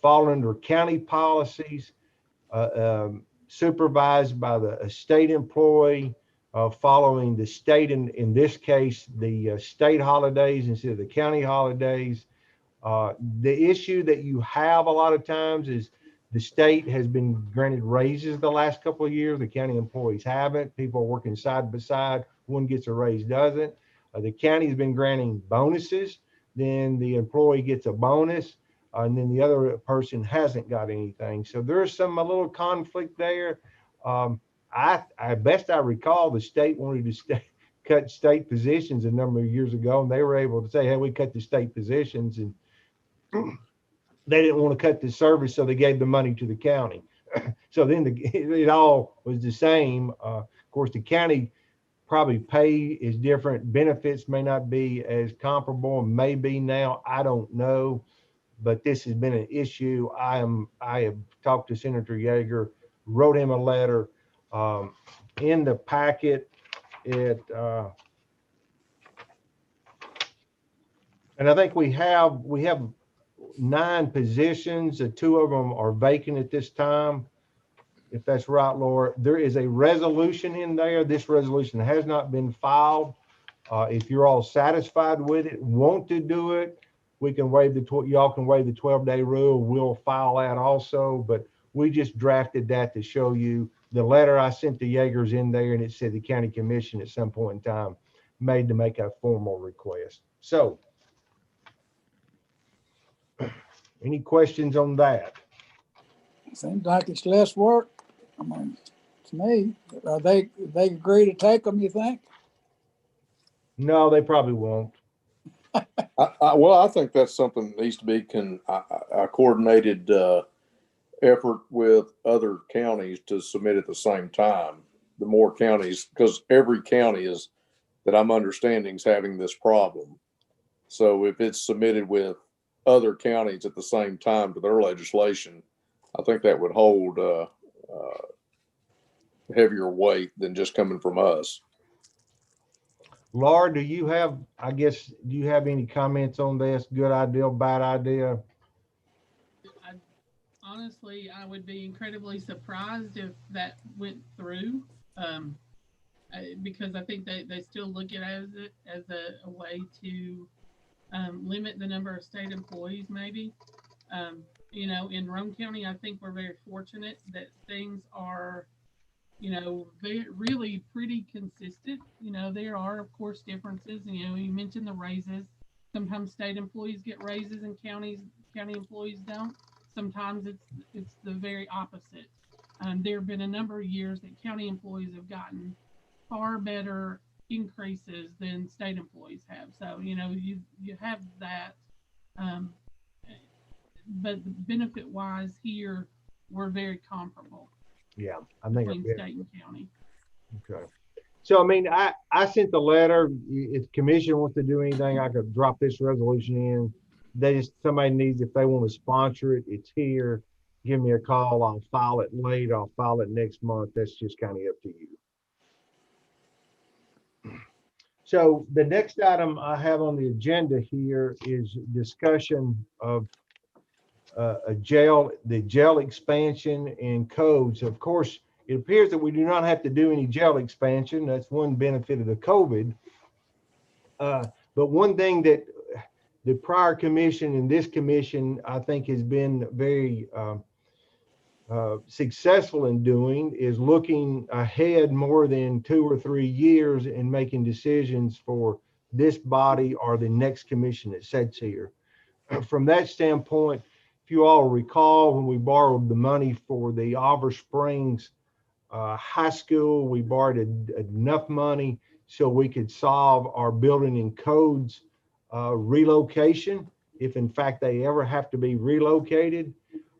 fall under county policies, supervised by the state employee, following the state, in this case, the state holidays instead of the county holidays. The issue that you have a lot of times is the state has been granted raises the last couple of years. The county employees haven't. People are working side by side. One gets a raise, doesn't. The county has been granting bonuses. Then the employee gets a bonus, and then the other person hasn't got anything. So there's a little conflict there. I best I recall, the state wanted to cut state positions a number of years ago, and they were able to say, "Hey, we cut the state positions," and they didn't want to cut the service, so they gave the money to the county. So then it all was the same. Of course, the county probably pay is different. Benefits may not be as comparable, may be now. I don't know, but this has been an issue. I have talked to Senator Yeager, wrote him a letter. In the packet, and I think we have 9 positions. 2 of them are vacant at this time, if that's right, Laura. There is a resolution in there. This resolution has not been filed. If you're all satisfied with it, want to do it, we can waive y'all can waive the 12-day rule. We'll file that also, but we just drafted that to show you. The letter I sent to Yeager's in there, and it said the county commission at some point in time made to make a formal request. So, any questions on that? Seems like it's less work. I mean, to me, they agree to take them, you think? No, they probably won't. Well, I think that's something that needs to be a coordinated effort with other counties to submit at the same time. The more counties, because every county is, that I'm understanding, is having this problem. So if it's submitted with other counties at the same time to their legislation, I think that would hold heavier weight than just coming from us. Laura, do you have any comments on this? Good idea, bad idea? Honestly, I would be incredibly surprised if that went through, because I think they still look at it as a way to limit the number of state employees, maybe. In Roane County, I think we're very fortunate that things are, really pretty consistent. There are, of course, differences. You mentioned the raises. Sometimes state employees get raises and county employees don't. Sometimes it's the very opposite. There have been a number of years that county employees have gotten far better increases than state employees have. So, you have that. But benefit wise here, we're very comparable. Yeah, I think between state and county. Okay. So, I mean, I sent the letter. If the commission wants to do anything, I could drop this resolution in. Somebody needs, if they want to sponsor it, it's here. Give me a call. I'll file it late. I'll file it next month. That's just kind of up to you. So the next item I have on the agenda here is discussion of the jail expansion and codes. Of course, it appears that we do not have to do any jail expansion. That's one benefit of the COVID. But one thing that the prior commission and this commission, I think, has been very successful in doing is looking ahead more than 2 or 3 years and making decisions for this body or the next commission that sits here. From that standpoint, if you all recall, when we borrowed the money for the Oliver Springs high school, we borrowed enough money so we could solve our building and codes relocation, if in fact they ever have to be relocated.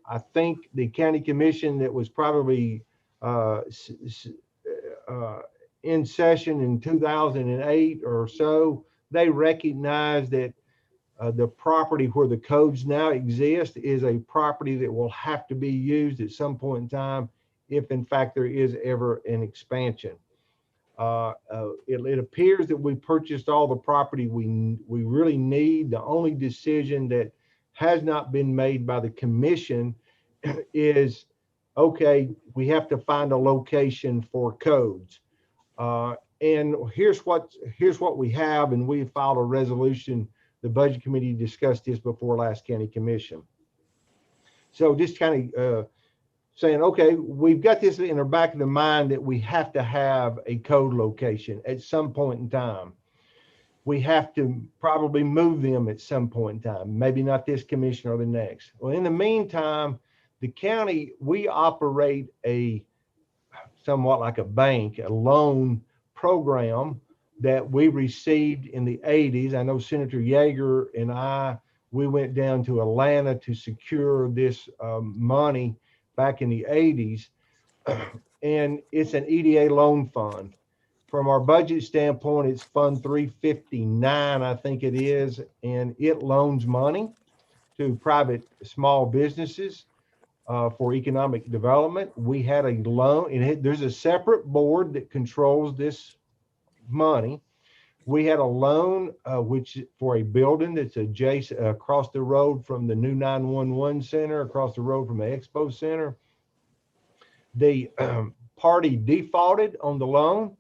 I think the county commission that was probably in session in 2008 or so, they recognized that the property where the codes now exist is a property that will have to be used at some point in time if in fact there is ever an expansion. It appears that we purchased all the property we really need. The only decision that has not been made by the commission is, okay, we have to find a location for codes. And here's what we have, and we filed a resolution. The budget committee discussed this before last county commission. So just kind of saying, okay, we've got this in our back of the mind that we have to have a code location at some point in time. We have to probably move them at some point in time, maybe not this commission or the next. Well, in the meantime, the county, we operate a somewhat like a bank, a loan program that we received in the 80s. I know Senator Yeager and we went down to Atlanta to secure this money back in the 80s. And it's an EDA loan fund. From our budget standpoint, it's Fund 359, I think it is, and it loans money to private small businesses for economic development. We had a loan, and there's a separate board that controls this money. We had a loan which for a building that's adjacent across the road from the new 911 center, across the road from the Expo Center. The party defaulted on the loan.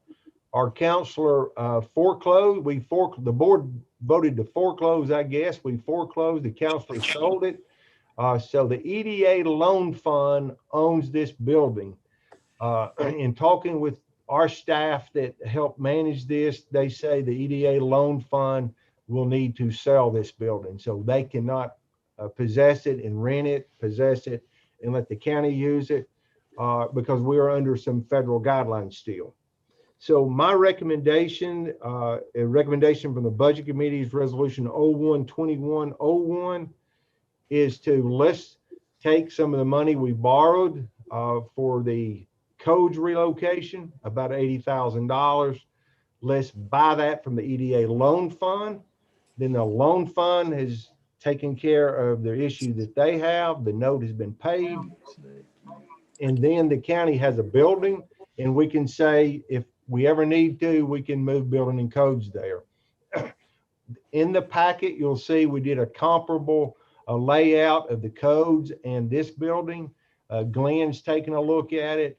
Our counselor foreclosed. The board voted to foreclose, I guess. We foreclosed. The counselor sold it. So the EDA loan fund owns this building. In talking with our staff that help manage this, they say the EDA loan fund will need to sell this building. So they cannot possess it and rent it, possess it, and let the county use it because we are under some federal guidelines still. So my recommendation, a recommendation from the Budget Committee's Resolution 01-2101 is to let's take some of the money we borrowed for the codes relocation, about $80,000. Let's buy that from the EDA loan fund. Then the loan fund has taken care of the issue that they have. The note has been paid. And then the county has a building, and we can say if we ever need to, we can move building and codes there. In the packet, you'll see we did a comparable layout of the codes and this building. Glenn's taken a look at it.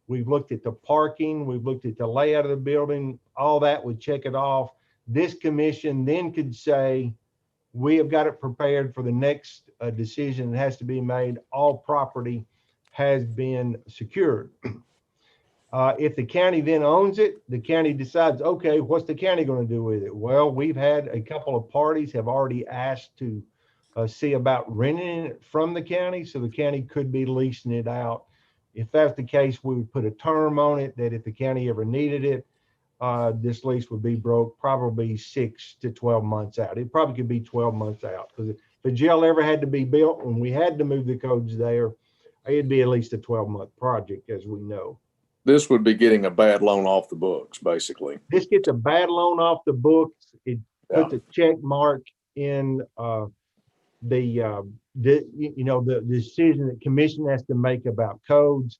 We've looked at the parking. We've looked at the layout of the building. All that would check it off. This commission then could say, we have got it prepared for the next decision that has to be made. All property has been secured. If the county then owns it, the county decides, okay, what's the county going to do with it? Well, we've had a couple of parties have already asked to see about renting it from the county, so the county could be leasing it out. If that's the case, we would put a term on it that if the county ever needed it, this lease would be broke probably 6 to 12 months out. It probably could be 12 months out because if the jail ever had to be built when we had to move the codes there, it'd be at least a 12-month project, as we know. This would be getting a bad loan off the books, basically. This gets a bad loan off the books. It puts a check mark in the decision that commission has to make about codes.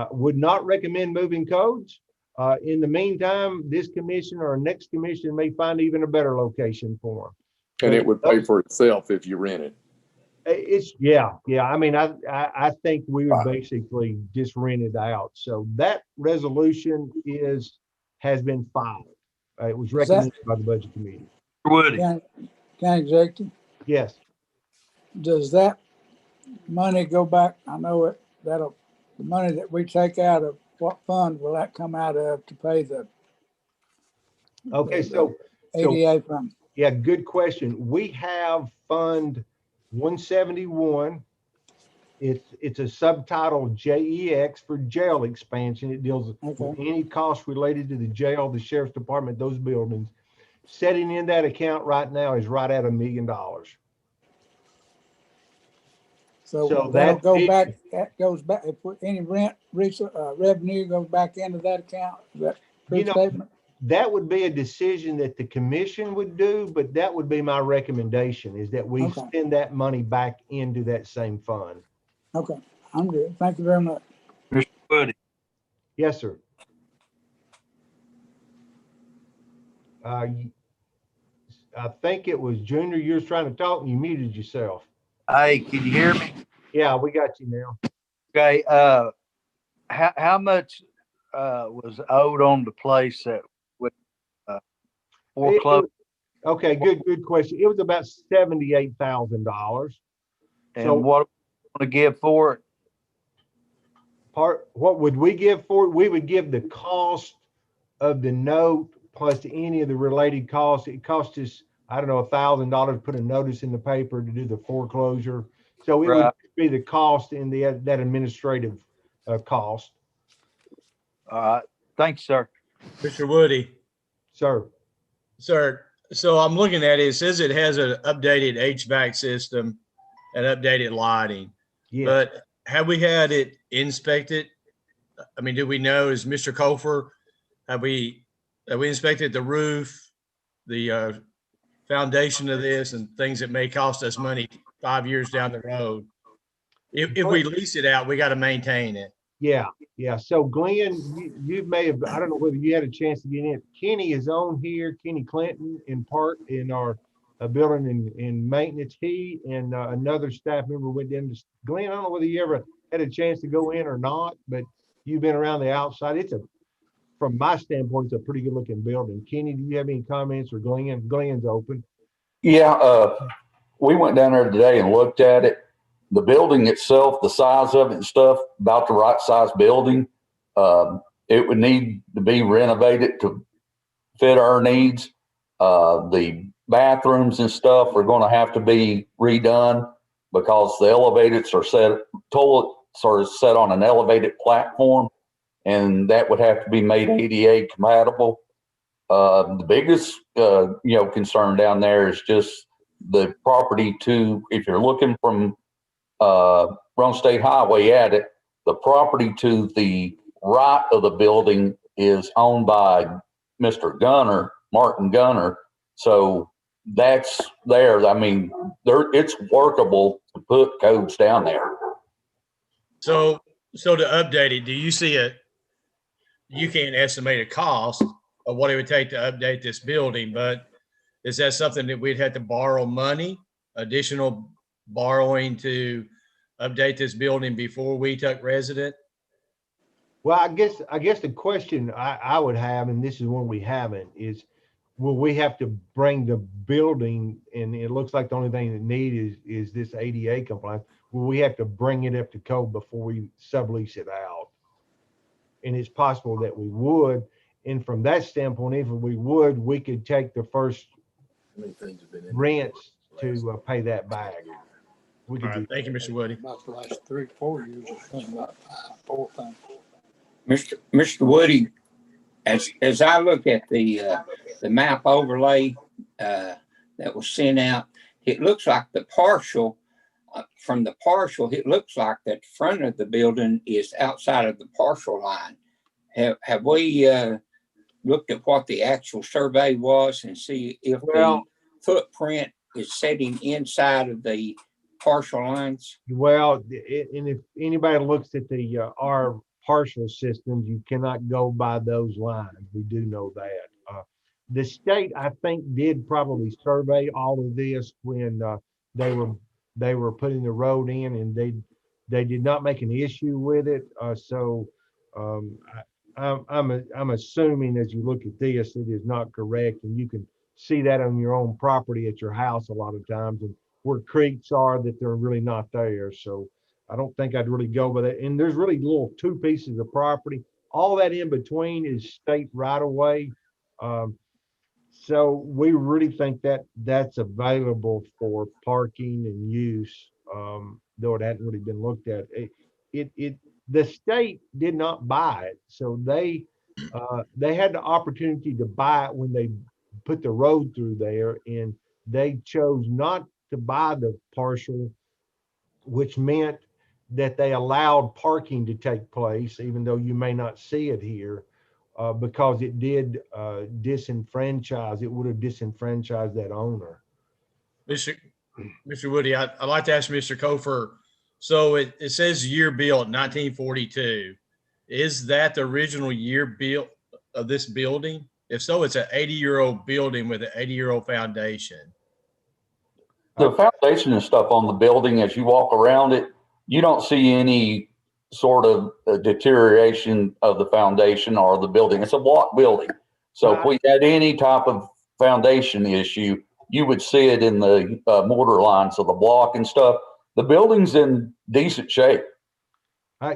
Would not recommend moving codes. In the meantime, this commission or next commission may find even a better location for them. And it would pay for itself if you rent it. Yeah. I mean, I think we would basically just rent it out. So that resolution has been filed. It was recommended by the budget committee. County executive, Yes. does that money go back? I know the money that we take out of what fund will that come out of to pay the Okay. So ADA fund? yeah, good question. We have Fund 171. It's a subtitle JEX for jail expansion. It deals with any costs related to the jail, the sheriff's department, those buildings. Setting in that account right now is right at $1 million. So that'll go back. That goes back. If any revenue goes back into that account, is that true statement? That would be a decision that the commission would do, but that would be my recommendation is that we send that money back into that same fund. Okay, I'm good. Thank you very much. Mr. Woody. Yes, sir. I think it was Junior, you were trying to talk and you muted yourself. Hey, can you hear me? Yeah, we got you now. Okay, how much was owed on the place that with It- foreclosed? Okay, good question. It was about $78,000. And So what to give for it? what would we give for it? We would give the cost of the note plus any of the related costs. It cost us, I don't know, $1,000 to put a notice in the paper to do the foreclosure. So it would Right. be the cost and that administrative cost. All right, thanks, sir. Mr. Woody, Sir, sir, so I'm looking at it. It says it has an updated HVAC system and updated lighting, yes. but have we had it inspected? I mean, do we know, is Mr. Kofer, have we inspected the roof, the foundation of this and things that may cost us money 5 years down the road? If we lease it out, we got to maintain it. Yeah. So Glenn, you may have, I don't know whether you had a chance to get in. Kenny is on here, Kenny Clinton in our building and maintenance. He and another staff member went in. Glenn, I don't know whether you ever had a chance to go in or not, but you've been around the outside. From my standpoint, it's a pretty good looking building. Kenny, do you have any comments, or Glenn? Glenn's open. Yeah, we went down there today and looked at it. The building itself, the size of it and stuff, about the right size building. It would need to be renovated to fit our needs. The bathrooms and stuff are going to have to be redone because the toilets are set on an elevated platform, and that would have to be made ADA compatible. The biggest, concern down there is just the property if you're looking from Roane State Highway at it, the property to the right of the building is owned by Mr. Gunner, Martin Gunner. So that's there. I mean, it's workable to put codes down there. So to update it, do you see you can't estimate a cost of what it would take to update this building, but is that something that we'd have to borrow money, additional borrowing to update this building before we took resident? Well, I guess the question I would have, and this is one we haven't, is will we have to bring the building, and it looks like the only thing that need is this ADA compliance. Will we have to bring it up to code before we sublease it out? And it's possible that we would. And from that standpoint, if we would, we could take the first rents to pay that back. We could All right, thank you, Mr. Woody. About the last 3-4 years, it's been about 4 things. Mr. Woody, as I look at the map overlay that was sent out, it looks like the partial, from the partial, it looks like that front of the building is outside of the partial line. Have we looked at what the actual survey was and see if the footprint is setting inside of the partial lines? Well, and if anybody looks at our partial systems, you cannot go by those lines. We do know that. The state, I think, did probably survey all of this when they were putting the road in, and they did not make an issue with it. I'm assuming as you look at this, it is not correct, and you can see that on your own property at your house a lot of times, and where creeks are, that they're really not there. So I don't think I'd really go with it. And there's really little 2 pieces of property. All that in between is state right of way. So we really think that that's available for parking and use, though it hadn't really been looked at. The state did not buy it, so they had the opportunity to buy it when they put the road through there, and they chose not to buy the partial, which meant that they allowed parking to take place, even though you may not see it here, because it did disenfranchise. It would have disenfranchised that owner. Mr. Woody, I'd like to ask Mr. Kofer. So it says year built 1942. Is that the original year built of this building? If so, it's an 80-year-old building with an 80-year-old foundation. The foundation and stuff on the building, as you walk around it, you don't see any sort of deterioration of the foundation or the building. It's a block building. So if we had any type of foundation issue, you would see it in the mortar lines of the block and stuff. The building's in decent shape.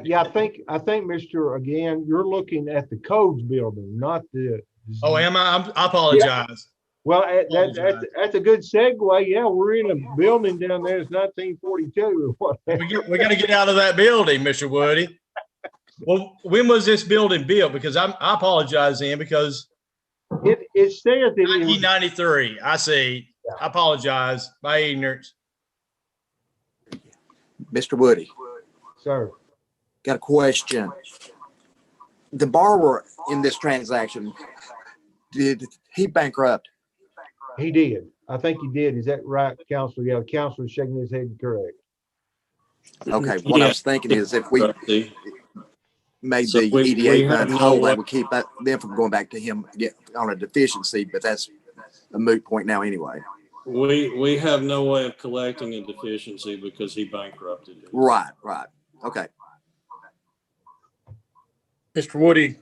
Yeah, I think, Mr. Again, you're looking at the codes building, not the. Oh, am I? I apologize. Well, that's a good segue. Yeah, we're in a building down there. It's 1942 or whatever. We got to get out of that building, Mr. Woody. Well, when was this building built? Because I apologize, Ian, because it says that it was 1993. I see. I apologize. My ignorance. Mr. Woody, Sir. got a question. The borrower in this transaction, did he bankrupt? He did. I think he did. Is that right, Counselor? Yeah, the counselor's shaking his head correct. Okay, what I was thinking is if we made the EDA fund whole, that would keep them from going back to him on a deficiency, but that's a moot point now anyway. We have no way of collecting a deficiency because he bankrupted it. Right. Okay. Mr. Woody,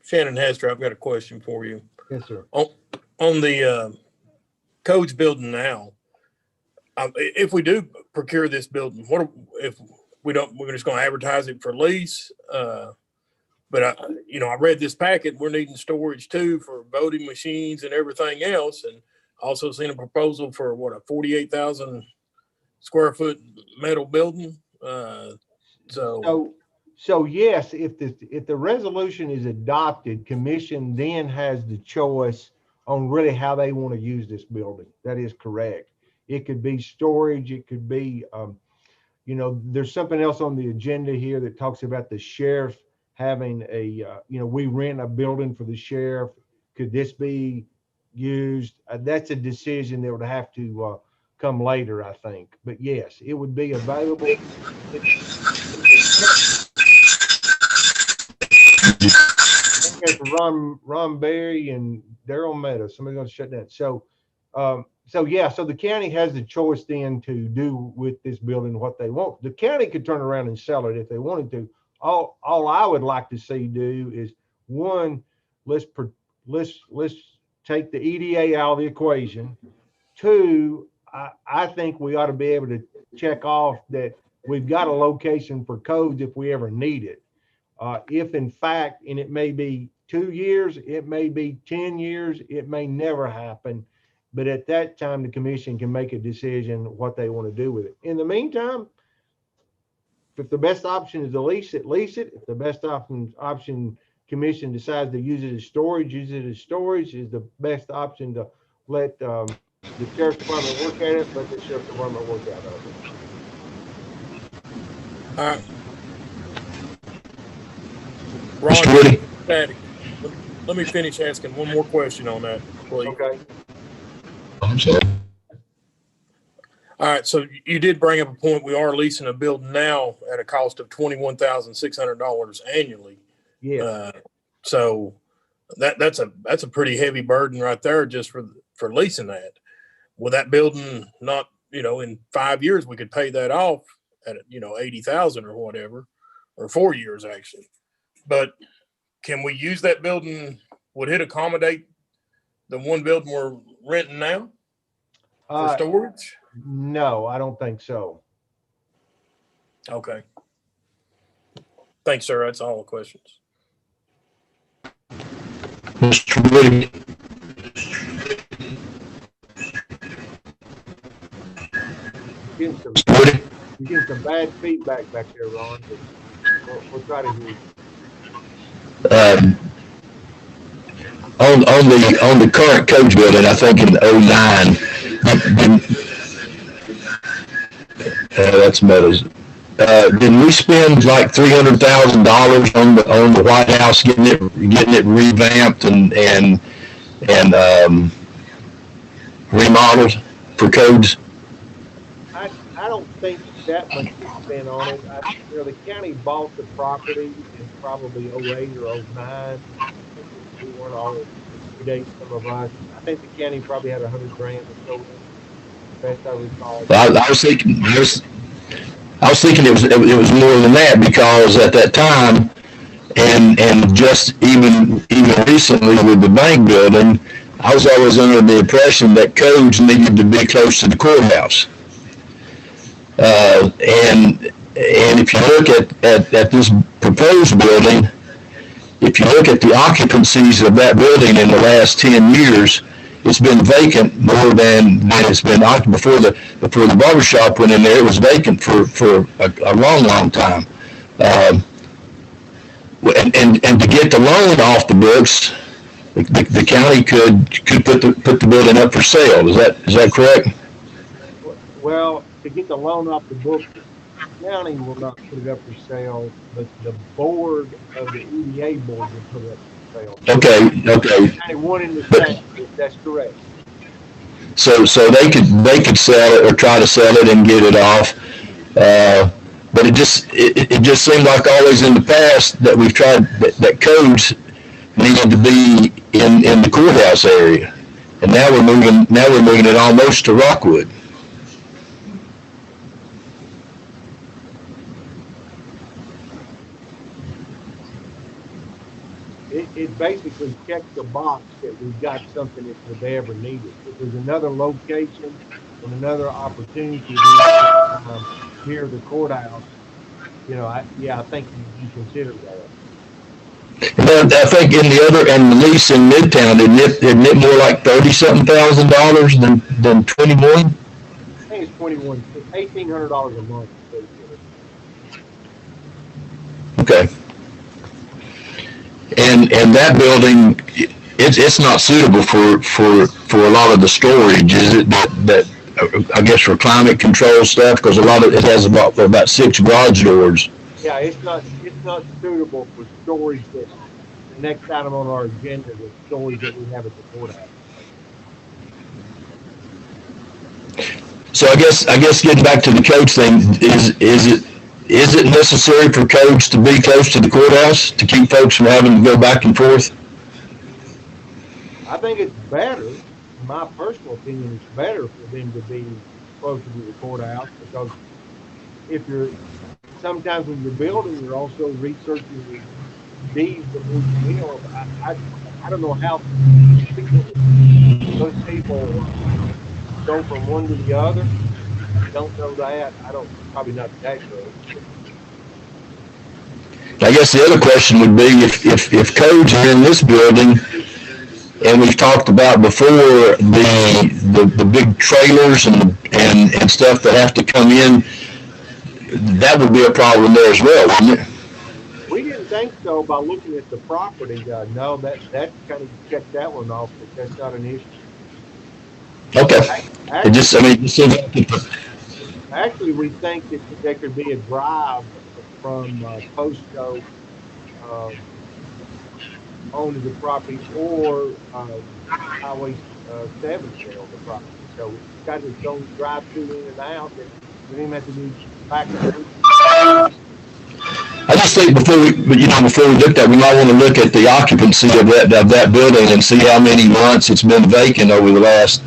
Shannon Hester, I've got a question for you. Yes, sir. On the codes building now, if we do procure this building, what if we don't? We're just going to advertise it for lease. But I read this packet. We're needing storage too for voting machines and everything else, and also seen a proposal for a 48,000 square foot metal building. So yes, if the resolution is adopted, commission then has the choice on really how they want to use this building. That is correct. It could be storage. It could be, there's something else on the agenda here that talks about the sheriff having we rent a building for the sheriff. Could this be used? That's a decision that would have to come later, I think. But yes, it would be available. Ron Berry and Daryl Meadows. Somebody's going to shut down. So the county has the choice then to do with this building what they want. The county could turn around and sell it if they wanted to. All I would like to see do is, one, let's take the EDA out of the equation. Two, I think we ought to be able to check off that we've got a location for codes if we ever need it. If in fact, and it may be 2 years, it may be 10 years, it may never happen. But at that time, the commission can make a decision what they want to do with it. In the meantime, if the best option is to lease it, lease it. If the best option commission decides to use it as storage, use it as storage is the best option to let the sheriff's department work at it, let the sheriff's department work out of it. All right. Ron, let me finish asking one more question on that, please. Okay. I'm sorry. All right, so you did bring up a point. We are leasing a building now at a cost of $21,600 annually. Yeah. So that's a pretty heavy burden right there just for leasing that. With that building, not in 5 years we could pay that off at $80,000 or whatever, or 4 years actually. But can we use that building? Would it accommodate the one building we're renting now for storage? No, I don't think so. Okay. Thanks, sir. That's all the questions. Mr. Woody. You're getting some bad feedback back there, Ron. But we'll try to hear you. On the current coach building, I think in 09, that's Meadows. Did we spend like $300,000 on the White House getting it revamped and remodeled for codes? I don't think that much was spent on it. The county bought the property in probably 08 or 09. We weren't all dating some of us. I think the county probably had $100,000 or so. best I recall. I was thinking, I was thinking it was more than that, because at that time, and just even recently with the bank building, I was always under the impression that codes needed to be close to the courthouse. And if you look at this proposed building, if you look at the occupancies of that building in the last 10 years, it's been vacant more than it's been occupied. Before the barber shop went in there, it was vacant for a long time. And to get the loan off the books, the county could put the building up for sale. Is that correct? Well, to get the loan off the books, the county will not put it up for sale, but the board of the EDA board will put it up for sale. Okay. County wanted to say, that's correct. So they could sell it or try to sell it and get it off. But it just seemed like always in the past that we've tried that codes needed to be in the courthouse area, and now we're moving it almost to Rockwood. It basically checks the box that we've got something if they ever need it. If there's another location and another opportunity near the courthouse, I think you consider that. And I think in the lease in Midtown, isn't it more like $30,000 than 21? I think it's $1,800 a month. Okay. And that building, it's not suitable for a lot of the storage, is it? That I guess for climate control stuff, because a lot of it has about 6 garage doors. Yeah, it's not suitable for storage. That the next item on our agenda is storage that we have at the courthouse. So I guess getting back to the codes thing, is it necessary for codes to be close to the courthouse to keep folks from having to go back and forth? I think it's better, in my personal opinion, it's better for them to be closer to the courthouse, because sometimes when you're building, you're also researching the deeds that we build. I don't know how those people go from one to the other. I don't know that. Probably not that good. I guess the other question would be if codes are in this building, and we've talked about before the big trailers and stuff that have to come in, that would be a problem there as well, wouldn't it? We didn't think so by looking at the property. No, that kind of checked that one off, but that's not an issue. Okay. Actually, we think that there could be a drive from Postco onto the property, or Highway 7 on the property. So it's got its own drive-through in and out that we didn't have to do back and forth. I just think before we looked at, we might want to look at the occupancy of that building and see how many months it's been vacant over the last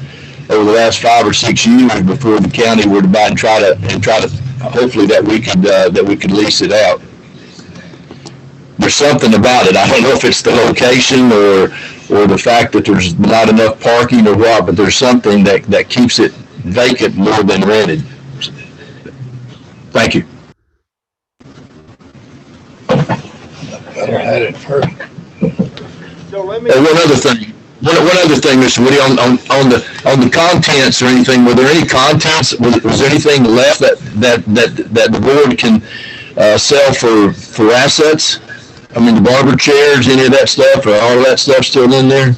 5 or 6 years before the county were to buy and try to hopefully that we could lease it out. There's something about it. I don't know if it's the location or the fact that there's not enough parking or what, but there's something that keeps it vacant more than rented. Thank you. So let me. One other thing, Mr. Woody, on the contents or anything. Were there any contents? Was there anything left that the board can sell for assets? I mean, the barber chairs, any of that stuff, or all of that stuff still in there?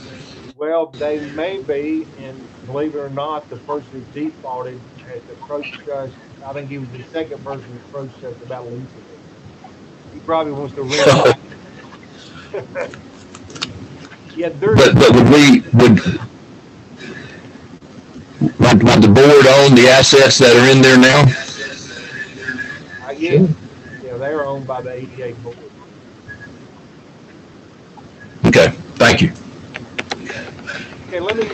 Well, they may be, and believe it or not, the person who defaulted has approached us. I think he was the second person who approached us about leasing it. He probably wants to rent it. Yeah, but would the board own the assets that are in there now? I guess. Yeah, they're owned by the ADA board. Okay, thank you. Okay, let me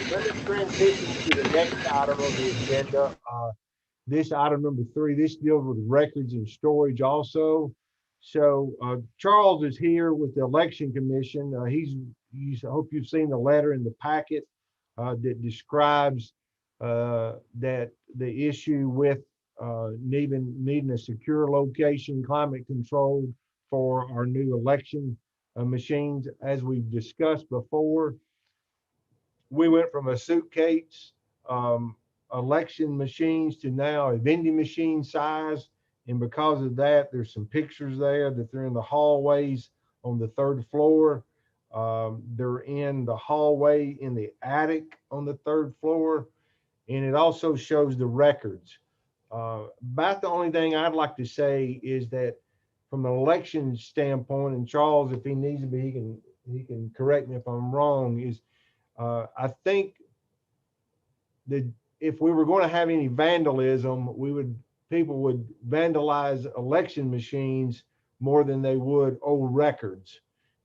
transition to the next item on the agenda. This item number 3, this deals with records and storage also. So Charles is here with the Election Commission. I hope you've seen the letter in the packet that describes that the issue with needing a secure location, climate control for our new election machines. As we've discussed before, we went from a suitcase election machines to now a vending machine size. And because of that, there's some pictures there that they're in the hallways on the 3rd floor. They're in the hallway in the attic on the 3rd floor. And it also shows the records. About the only thing I'd like to say is that from an election standpoint, and Charles, if he needs to be, he can correct me if I'm wrong, is I think that if we were going to have any vandalism, people would vandalize election machines more than they would old records.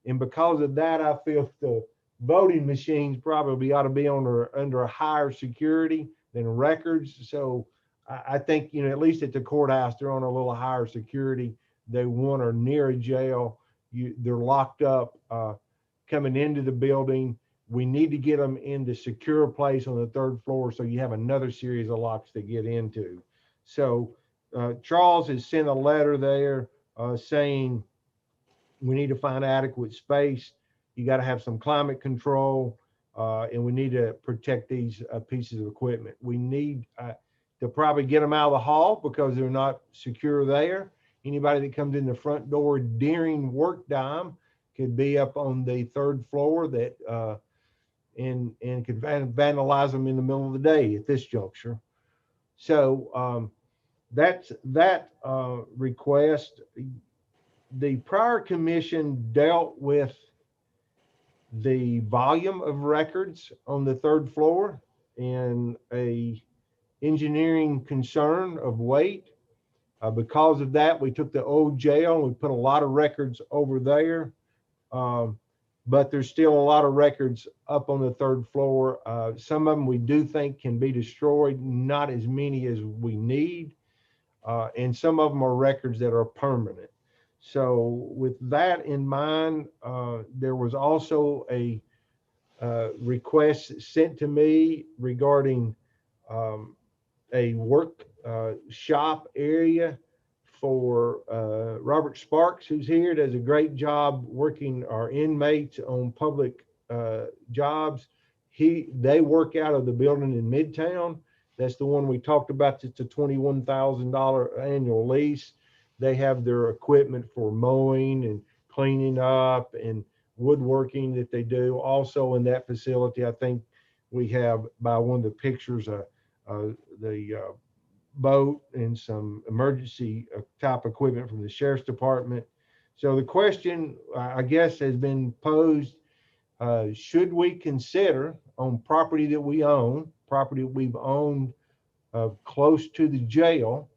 And because of that, I feel the voting machines probably ought to be under a higher security than records. So I think, at least at the courthouse, they're on a little higher security. They want or near a jail. They're locked up coming into the building. We need to get them in the secure place on the 3rd floor, so you have another series of locks to get into. So Charles has sent a letter there saying we need to find adequate space. You got to have some climate control, and we need to protect these pieces of equipment. We need to probably get them out of the hall because they're not secure there. Anybody that comes in the front door during work time could be up on the 3rd floor that and could vandalize them in the middle of the day at this juncture. So that's that request. The prior commission dealt with the volume of records on the 3rd floor and a engineering concern of weight. Because of that, we took the old jail and we put a lot of records over there. But there's still a lot of records up on the 3rd floor. Some of them we do think can be destroyed, not as many as we need. And some of them are records that are permanent. So with that in mind, there was also a request sent to me regarding a work shop area for Robert Sparks, who's here, does a great job working our inmates on public jobs. They work out of the building in Midtown. That's the one we talked about. It's a $21,000 annual lease. They have their equipment for mowing and cleaning up and woodworking that they do. Also in that facility, I think we have, by one of the pictures, the boat and some emergency type equipment from the sheriff's department. So the question, I guess, has been posed, should we consider on property that we own, property that we've owned close to the jail,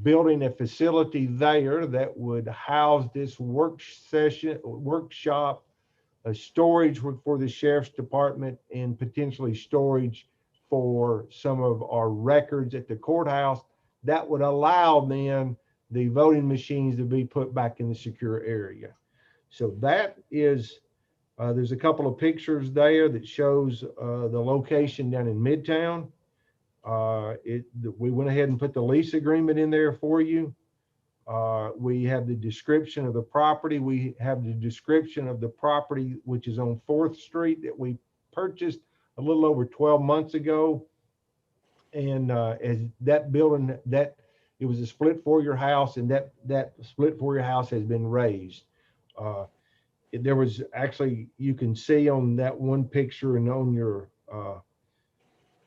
building a facility there that would house this workshop, storage for the sheriff's department, and potentially storage for some of our records at the courthouse. That would allow then the voting machines to be put back in the secure area. So that is, there's a couple of pictures there that shows the location down in Midtown. We went ahead and put the lease agreement in there for you. We have the description of the property. We have the description of the property, which is on 4th Street that we purchased a little over 12 months ago. And as that building, it was a split foyer house, and that split foyer house has been raised. There was actually, you can see on that one picture and on your,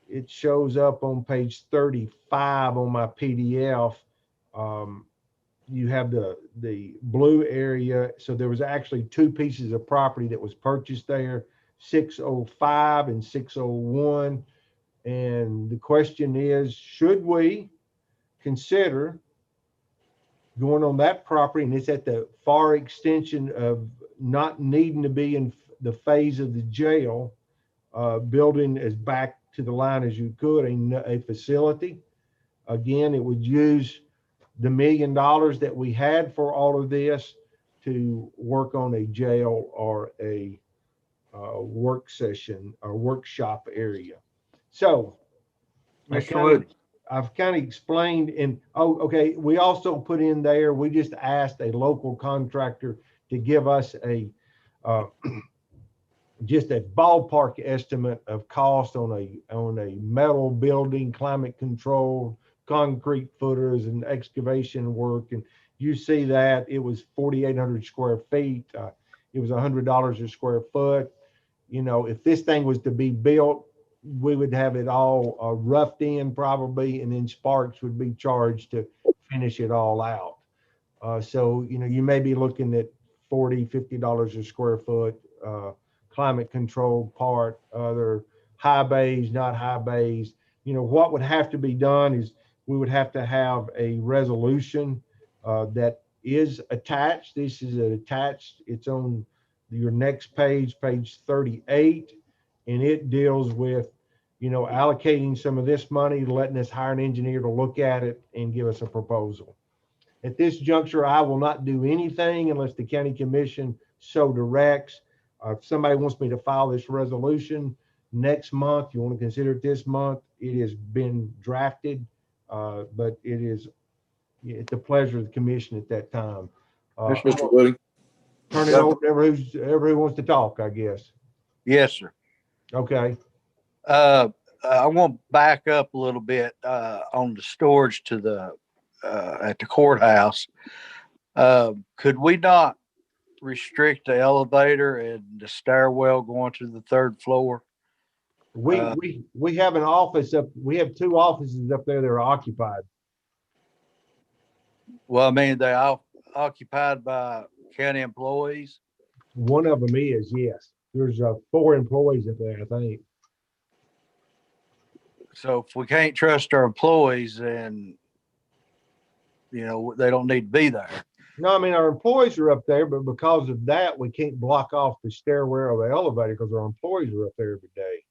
it shows up on page 35 on my PDF. You have the blue area. So there was actually 2 pieces of property that was purchased there, 605 and 601. And the question is, should we consider going on that property? And it's at the far extension of not needing to be in the phase of the jail, building as back to the line as you could, a facility. Again, it would use the $1 million that we had for all of this to work on a jail or a work session or workshop area. So Mr. Wood. I've kind of explained, and okay, we also put in there, we just asked a local contractor to give us a just a ballpark estimate of cost on a metal building, climate controlled, concrete footers and excavation work. And you see that it was 4,800 square feet. It was $100 a square foot. You know, if this thing was to be built, we would have it all roughed in probably, and then Sparks would be charged to finish it all out. So, you know, you may be looking at $40, $50 a square foot, climate controlled part, other high bays, not high bays. You know, what would have to be done is we would have to have a resolution that is attached. This is attached. It's on your next page, page 38, and it deals with, you know, allocating some of this money, letting us hire an engineer to look at it and give us a proposal. At this juncture, I will not do anything unless the county commission so directs. If somebody wants me to file this resolution next month, you want to consider it this month, it has been drafted, but it's the pleasure of the commission at that time. Mr. Woody. Turn it over to whoever wants to talk, I guess. Yes, sir. Okay. I want to back up a little bit on the storage to the at the courthouse. Could we not restrict the elevator and the stairwell going to the third floor? We have an office up. We have 2 offices up there that are occupied. Well, I mean, they are occupied by county employees. One of them is, yes. There's 4 employees up there, I think. So if we can't trust our employees, then, you know, they don't need to be there. No, I mean, our employees are up there, but because of that, we can't block off the stairwell or the elevator because our employees are up there every day.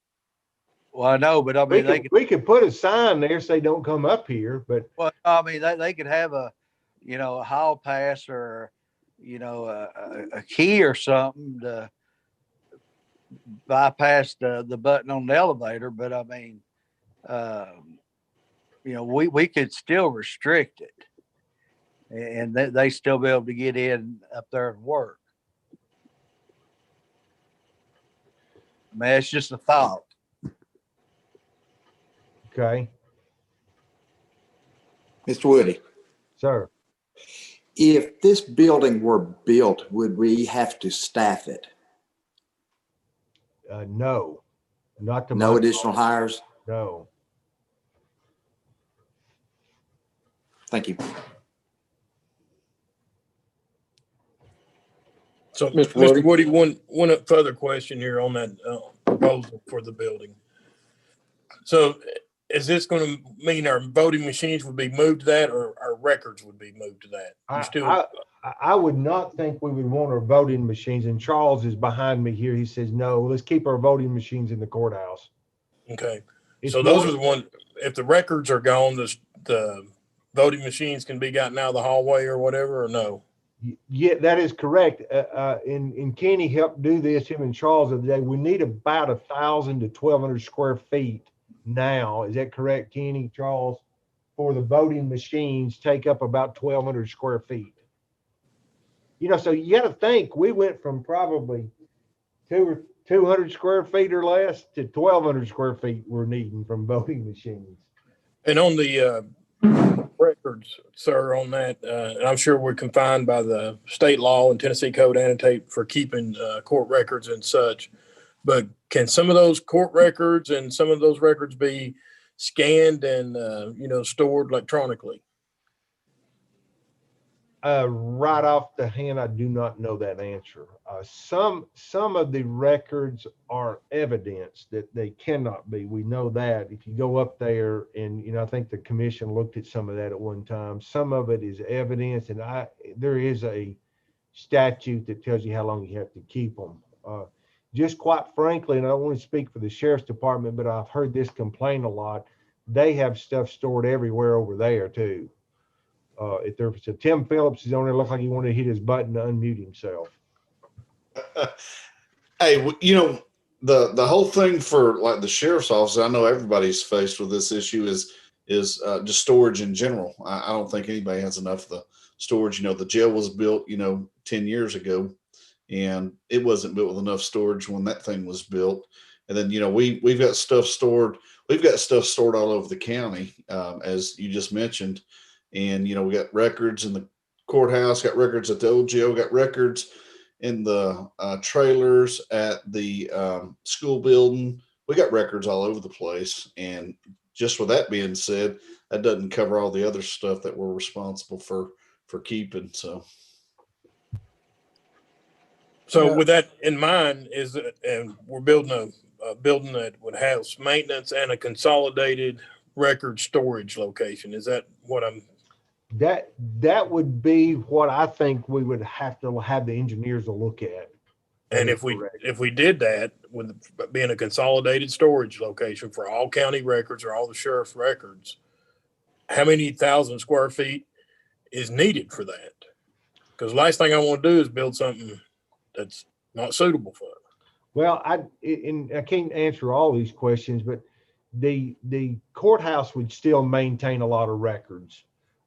Well, I know, but I mean, we could put a sign there say don't come up here, but well, I mean, they could have a, you know, a hall pass or, you know, a key or something to bypass the button on the elevator. But I mean, you know, we could still restrict it, and they still be able to get in up there and work. I mean, it's just a thought. Okay. Mr. Woody, Sir. if this building were built, would we have to staff it? No, not to No additional hires? No. Thank you. So, Mr. Mr. Woody, one further question here on that proposal for the building. So is this going to mean our voting machines would be moved to that, or our records would be moved to that? I would not think we would want our voting machines, and Charles is behind me here. He says, no, let's keep our voting machines in the courthouse. Okay. So those are the ones, if the records are gone, the voting machines can be gotten out of the hallway or whatever, or no? Yeah, that is correct. And Kenny helped do this, him and Charles, the other day. We need about 1,000 to 1,200 square feet now. Is that correct, Kenny, Charles? For the voting machines take up about 1,200 square feet. You know, so you got to think we went from probably 200 square feet or less to 1,200 square feet we're needing from voting machines. And on the records, sir, on that, and I'm sure we're confined by the state law and Tennessee Code Annotate for keeping court records and such, but can some of those court records and some of those records be scanned and, you know, stored electronically? Right off the hand, I do not know that answer. Some of the records are evidence that they cannot be. We know that if you go up there, and you know, I think the commission looked at some of that at one time. Some of it is evidence, and there is a statute that tells you how long you have to keep them. just quite frankly, and I don't want to speak for the sheriff's department, but I've heard this complaint a lot. They have stuff stored everywhere over there too. If there's a Tim Phillips is on there, looked like he wanted to hit his button to unmute himself. Hey, the whole thing for like the sheriff's office, I know everybody's faced with this issue is just storage in general. I don't think anybody has enough of the storage. The jail was built 10 years ago, and it wasn't built with enough storage when that thing was built. And then we've got stuff stored. We've got stuff stored all over the county, as you just mentioned. And we got records in the courthouse, got records at the old jail, got records in the trailers at the school building. We got records all over the place. And just with that being said, that doesn't cover all the other stuff that we're responsible for keeping. So with that in mind, and we're building a building that would house maintenance and a consolidated record storage location. Is that what I'm? That would be what I think we would have to have the engineers to look at. And if we did that with being a consolidated storage location for all county records or all the sheriff's records, how many thousand square feet is needed for that? Because the last thing I want to do is build something that's not suitable for it. Well, I can't answer all these questions, but the courthouse would still maintain a lot of records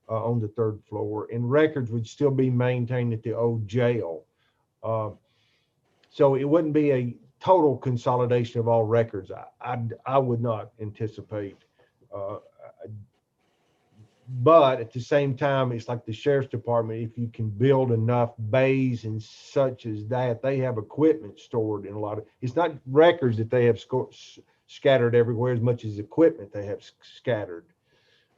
on the third floor, and records would still be maintained at the old jail. So it wouldn't be a total consolidation of all records. I would not anticipate. But at the same time, it's like the sheriff's department. If you can build enough bays and such as that, they have equipment stored in a lot of. It's not records that they have scattered everywhere as much as equipment they have scattered.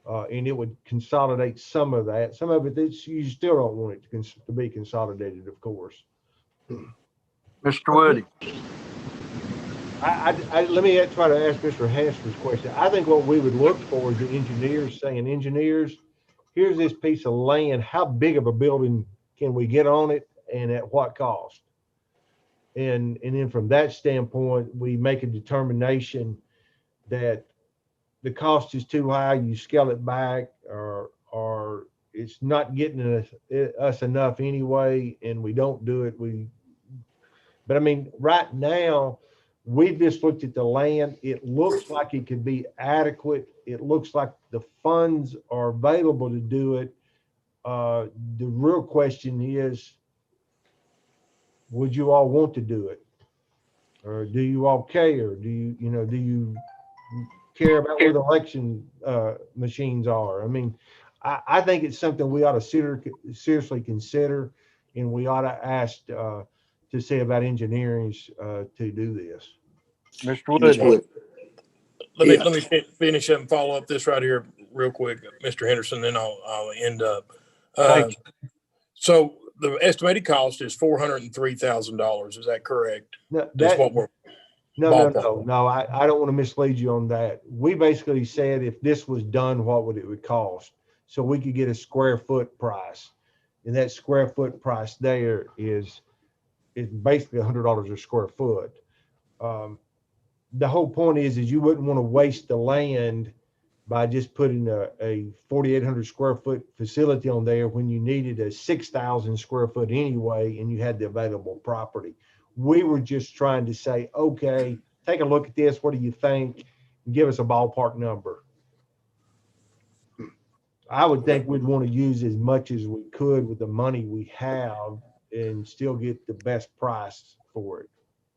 And it would consolidate some of that. Some of it, you still don't want it to be consolidated, of course. Mr. Woody. Let me try to ask Mr. Hester's question. I think what we would look for is the engineers saying, engineers, here's this piece of land. How big of a building can we get on it and at what cost? And then from that standpoint, we make a determination that the cost is too high, you scale it back, or it's not getting us enough anyway, and we don't do it. But I mean, right now, we just looked at the land. It looks like it could be adequate. It looks like the funds are available to do it. The real question is, would you all want to do it? Or do you all care? Do you care about where the election machines are? I mean, I think it's something we ought to seriously consider, and we ought to ask to see about engineering to do this. Mr. Wood. Let me finish up and follow up this right here real quick, Mr. Henderson, then I'll end up. So the estimated cost is $403,000. Is that correct? No, that's what we're. No. I don't want to mislead you on that. We basically said if this was done, what would cost? So we could get a square foot price, and that square foot price there is basically $100 a square foot. The whole point is you wouldn't want to waste the land by just putting a 4,800 square foot facility on there when you needed a 6,000 square foot anyway, and you had the available property. We were just trying to say, okay, take a look at this. What do you think? Give us a ballpark number. I would think we'd want to use as much as we could with the money we have and still get the best price for it.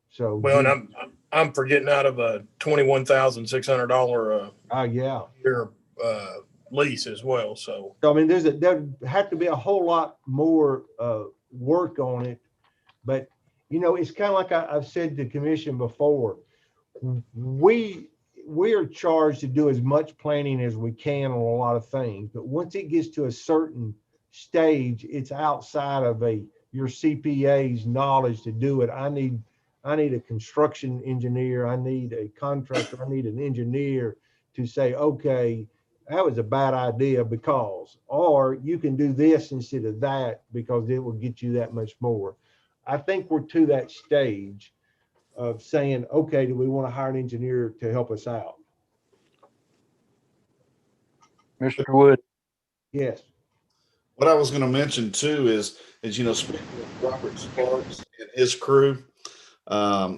So well, and I'm forgetting out of a $21,600 year lease as well. So I mean, there have to be a whole lot more work on it, but it's kind of like I've said to the commission before. We are charged to do as much planning as we can on a lot of things, but once it gets to a certain stage, it's outside of your CPA's knowledge to do it. I need a construction engineer. I need a contractor. I need an engineer to say, okay, that was a bad idea because, or you can do this instead of that because it will get you that much more. I think we're to that stage. of saying, okay, do we want to hire an engineer to help us out? Mr. Wood. Yes. What I was going to mention too is speaking of Robert Sparks and his crew,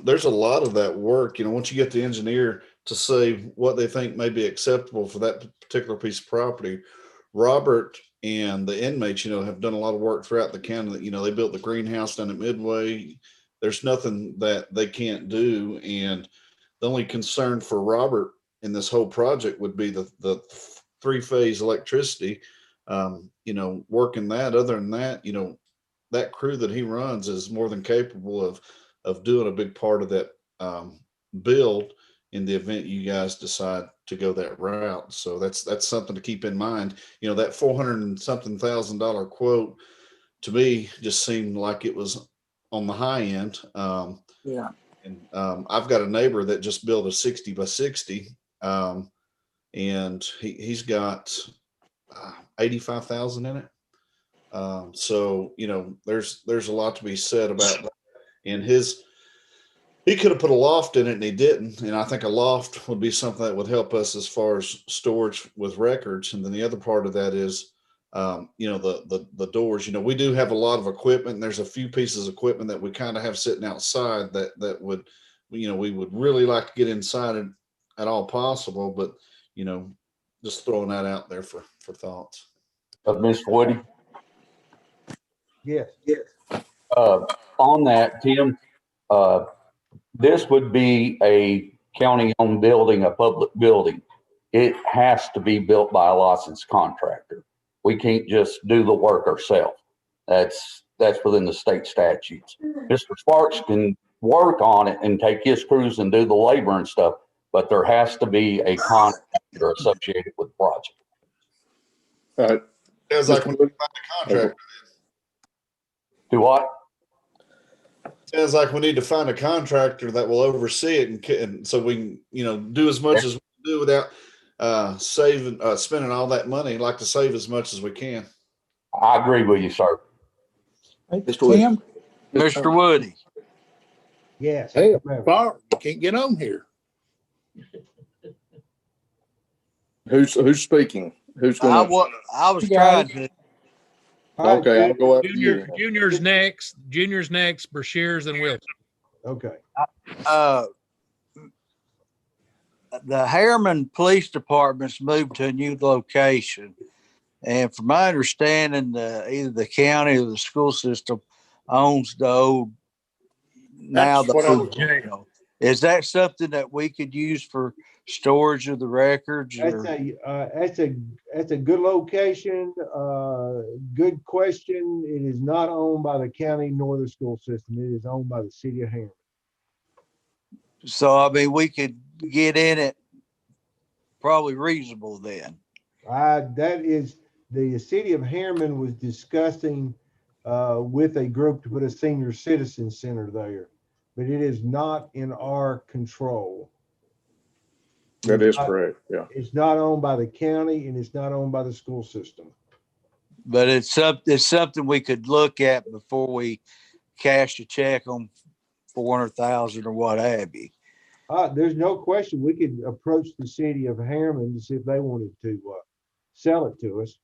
there's a lot of that work. Once you get the engineer to say what they think may be acceptable for that particular piece of property, Robert and the inmates, have done a lot of work throughout the county. That they built the greenhouse down at Midway. There's nothing that they can't do, and the only concern for Robert in this whole project would be the three-phase electricity. Working that. Other than that, that crew that he runs is more than capable of doing a big part of that build in the event you guys decide to go that route. So that's something to keep in mind. That $400 and something thousand quote to me just seemed like it was on the high end. Yeah. And I've got a neighbor that just built a 60 by 60, and he's got 85,000 in it. So there's a lot to be said about that. And he could have put a loft in it and he didn't. And I think a loft would be something that would help us as far as storage with records. And then the other part of that is, the doors. We do have a lot of equipment. And there's a few pieces of equipment that we kind of have sitting outside that would, we would really like to get inside it at all possible. But just throwing that out there for thoughts. Mr. Woody, Yes. on that, Tim, this would be a county-owned building, a public building. It has to be built by a licensed contractor. We can't just do the work ourselves. That's within the state statutes. Mr. Sparks can work on it and take his crews and do the labor and stuff, but there has to be a contractor associated with the project. Sounds like we need to find a contractor. Do what? Sounds like we need to find a contractor that will oversee it, and so we can, do as much as we can do without spending all that money. I'd like to save as much as we can. I agree with you, sir. Hey, Mr. Woody. Tim? Mr. Woody. Yes. Hey, Bart, you can't get on here. Who's speaking? Who's I going? was trying to. Okay, I'll go after you. Junior's next. Brashears and Wilson. Okay. The Harriman Police Department's moved to a new location. And from my understanding, either the county or the school system owns the old jail. Is that something that we could use for storage of the records? That's a good location. Good question. It is not owned by the county nor the school system. It is owned by the city of Harriman. So, we could get in it probably reasonable then. That is, the city of Harriman was discussing with a group to put a senior citizen center there, but it is not in our control. That is correct. Yeah. It's not owned by the county and it's not owned by the school system. But it's something we could look at before we cash a check on 400,000 or what have you. There's no question we could approach the city of Harriman to see if they wanted to sell it to us.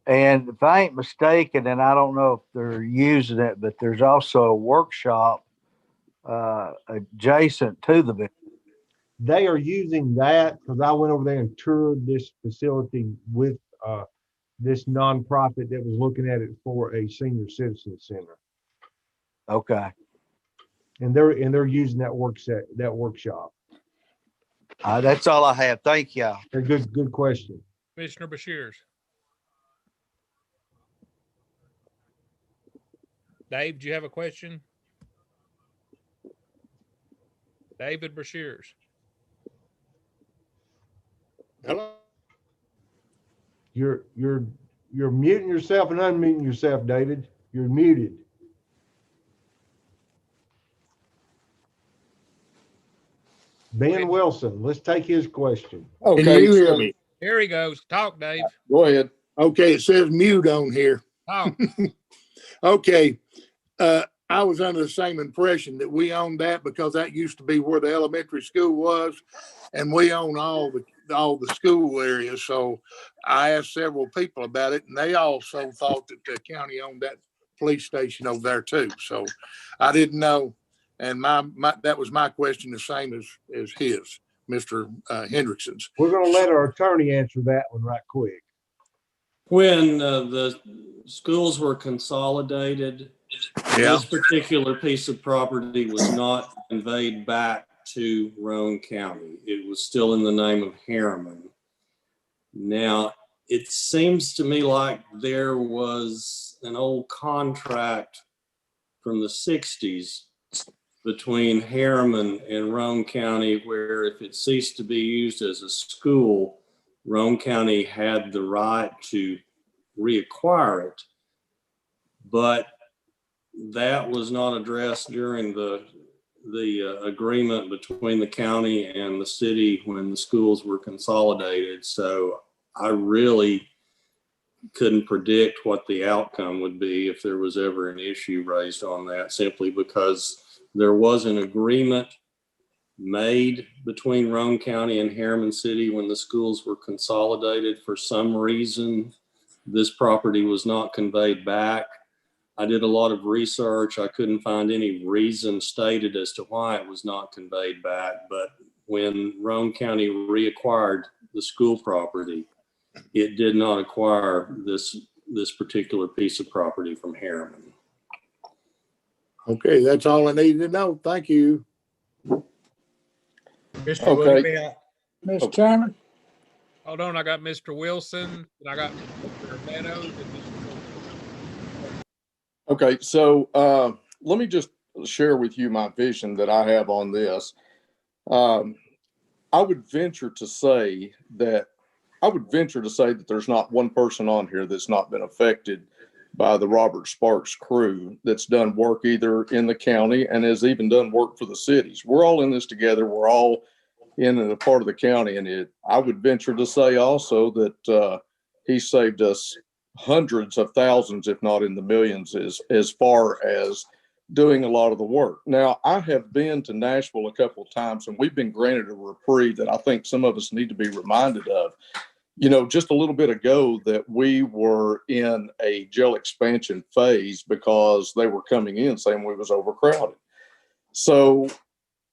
And if I ain't mistaken, and I don't know if they're using it, but there's also a workshop adjacent to the building. They are using that because I went over there and toured this facility with this nonprofit that was looking at it for a senior citizen center. Okay. And they're using that workshop. That's all I have. Thank you. Good question. Commissioner Brashears. Dave, do you have a question? David Brashears. Hello. You're muting yourself and unmuting yourself, David. You're muted. Ben Wilson, let's take his question. Okay. Can you hear me? Here he goes. Talk, Dave. Go ahead. Okay, it says mute on here. Oh. Okay. I was under the same impression that we owned that because that used to be where the elementary school was, and we own all the school areas. So I asked several people about it, and they also thought that the county owned that police station over there too. So I didn't know, and that was my question, the same as his, Mr. Hendrickson's. We're going to let our attorney answer that one right quick. When the schools were consolidated, Yeah. this particular piece of property was not conveyed back to Roane County. It was still in the name of Harriman. Now, it seems to me like there was an old contract from the 60s between Harriman and Roane County where if it ceased to be used as a school, Roane County had the right to reacquire it. But that was not addressed during the agreement between the county and the city when the schools were consolidated. So I really couldn't predict what the outcome would be if there was ever an issue raised on that, simply because there was an agreement made between Roane County and Harriman City when the schools were consolidated. For some reason, this property was not conveyed back. I did a lot of research. I couldn't find any reason stated as to why it was not conveyed back. But when Roane County reacquired the school property, it did not acquire this particular piece of property from Harriman. Okay, that's all I needed to know. Thank you. Mr. Woody, Mr. Chairman? Hold on, I got Mr. Wilson, and I got Mr. Meadows, and Mr. Okay, so let me just share with you my vision that I have on this. I would venture to say that there's not one person on here that's not been affected by the Robert Sparks crew that's done work either in the county and has even done work for the cities. We're all in this together. We're all in a part of the county, and I would venture to say also that he saved us hundreds of thousands, if not in the millions, as far as doing a lot of the work. Now, I have been to Nashville a couple of times, and we've been granted a reprieve that I think some of us need to be reminded of. You know, just a little bit ago that we were in a jail expansion phase because they were coming in saying we was overcrowded. So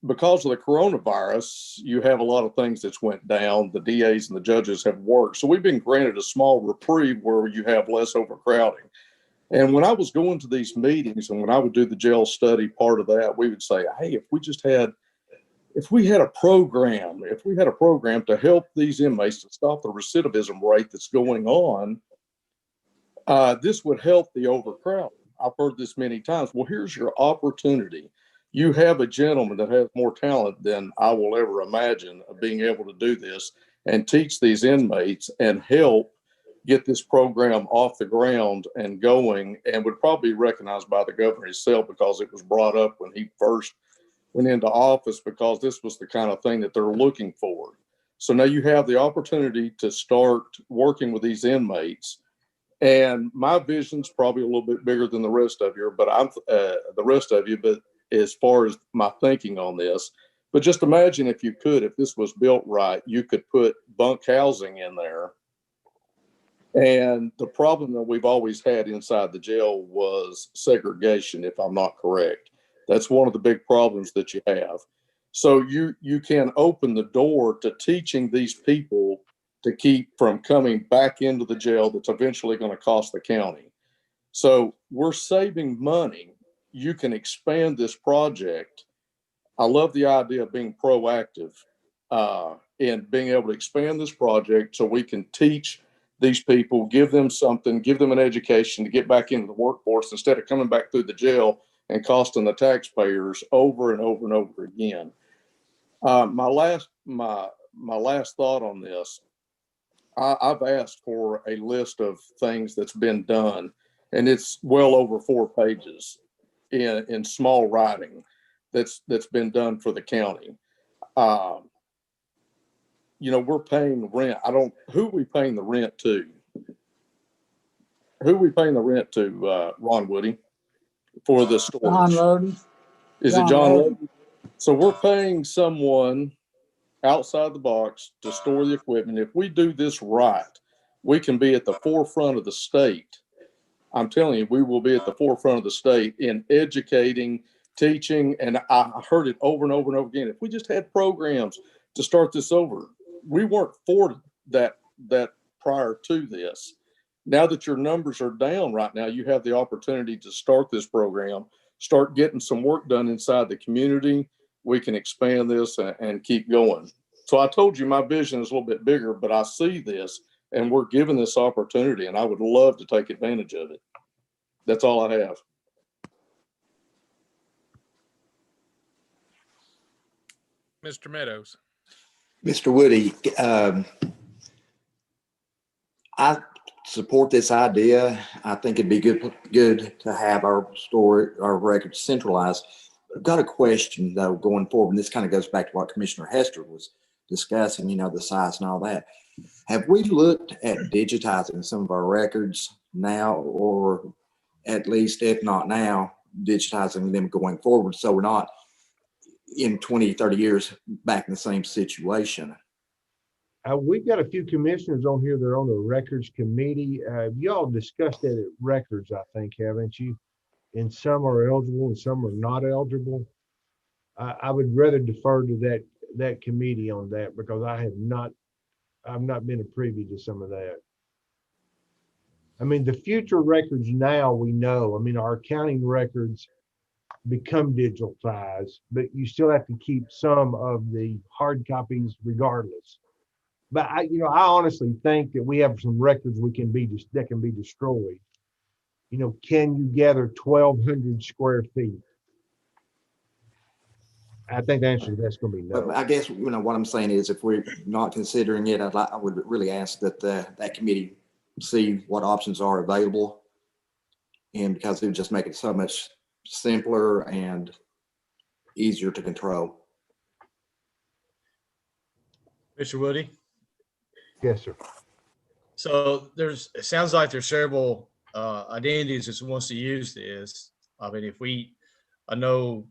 because of the coronavirus, you have a lot of things that's went down. The DAs and the judges have worked. So we've been granted a small reprieve where you have less overcrowding. And when I was going to these meetings and when I would do the jail study part of that, we would say, hey, if we had a program to help these inmates to stop the recidivism rate that's going on, this would help the overcrowding. I've heard this many times. Well, here's your opportunity. You have a gentleman that has more talent than I will ever imagine of being able to do this and teach these inmates and help get this program off the ground and going, and would probably be recognized by the governor himself because it was brought up when he first went into office, because this was the kind of thing that they're looking for. So now you have the opportunity to start working with these inmates. And my vision's probably a little bit bigger than the rest of you, but as far as my thinking on this, but just imagine if this was built right, you could put bunk housing in there. And the problem that we've always had inside the jail was segregation, if I'm not correct. That's one of the big problems that you have. So you can open the door to teaching these people to keep from coming back into the jail that's eventually going to cost the county. So we're saving money. You can expand this project. I love the idea of being proactive and being able to expand this project so we can teach these people, give them something, give them an education to get back into the workforce instead of coming back through the jail and costing the taxpayers over and over and over again. My last thought on this, I've asked for a list of things that's been done, and it's well over 4 pages in small writing that's been done for the county. We're paying rent. Who are we paying the rent to? Ron Woody? for the John storage. Loden. Is it John John Loden. Loden? So we're paying someone outside the box to store the equipment. If we do this right, we can be at the forefront of the state. I'm telling you, we will be at the forefront of the state in educating, teaching, and I heard it over and over and over again. If we just had programs to start this over, we weren't for that prior to this. Now that your numbers are down right now, you have the opportunity to start this program, start getting some work done inside the community. We can expand this and keep going. So I told you my vision is a little bit bigger, but I see this and we're given this opportunity and I would love to take advantage of it. That's all I have. Mr. Meadows. Mr. Woody, I support this idea. I think it'd be good to have our records centralized. I've got a question though going forward, and this kind of goes back to what Commissioner Hester was discussing, the size and all that. Have we looked at digitizing some of our records now, or at least if not now, digitizing them going forward so we're not in 20, 30 years back in the same situation? We've got a few commissioners on here that are on the records committee. Y'all discussed that at records, I think, haven't you? And some are eligible and some are not eligible. I would rather defer to that committee on that because I've not been a privy to some of that. I mean, the future records now we know, our accounting records become digitalized, but you still have to keep some of the hard copies regardless. But I honestly think that we have some records that can be destroyed. Can you gather 1,200 square feet? I think the answer to that's going to be no. But I guess what I'm saying is, if we're not considering it, I would really ask that that committee see what options are available, and because it would just make it so much simpler and easier to control. Mr. Woody? Yes, sir. So it sounds like there's several identities that wants to use this. I know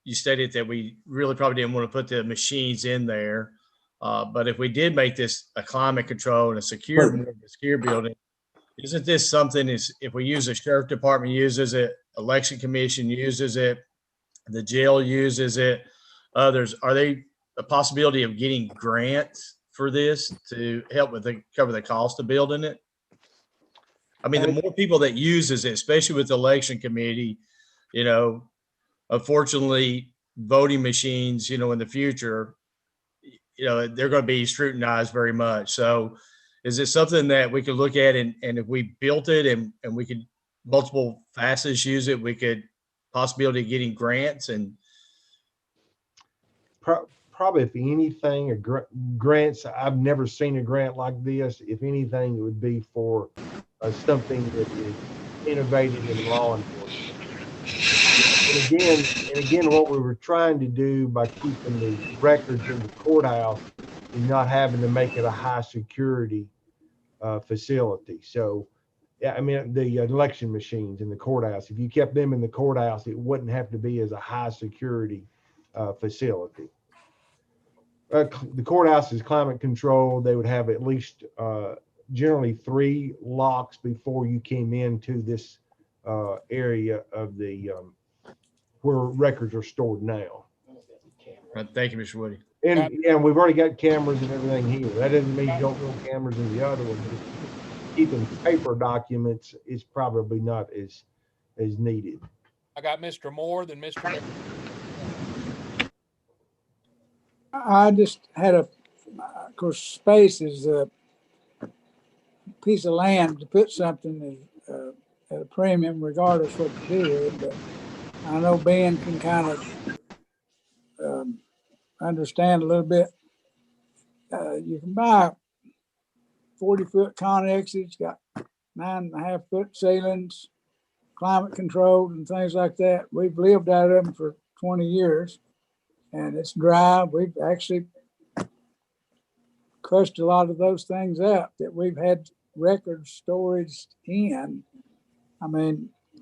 you stated that we really probably didn't want to put the machines in there. But if we did make this a climate control and a secure building, isn't this something if we use the sheriff department uses it, election commission uses it, the jail uses it, others, are they a possibility of getting grants for this to help cover the cost of building it? The more people that uses it, especially with the election committee, unfortunately, voting machines, in the future, they're going to be scrutinized very much. So is it something that we could look at and if we built it and we could multiple facets use it, we could possibility of getting grants and probably if anything, grants, I've never seen a grant like this. If anything, it would be for something that is innovative in law enforcement. And again, what we were trying to do by keeping the records in the courthouse is not having to make it a high security facility. So, yeah, the election machines in the courthouse, if you kept them in the courthouse, it wouldn't have to be as a high security facility. The courthouse is climate controlled. They would have at least generally 3 locks before you came into this area of the where records are stored now. Thank you, Mr. Woody. And we've already got cameras and everything here. That doesn't mean you don't build cameras in the other one. Keeping paper documents is probably not as needed. I got Mr. Moore, then Mr. I just had of course, space is a piece of land to put something at a premium, regardless what you do with it. But I know Ben can kind of understand a little bit. You can buy 40-foot connexes, got 9.5-foot ceilings, climate controlled and things like that. We've lived out of them for 20 years and it's dry. We've actually crushed a lot of those things up that we've had record storage in.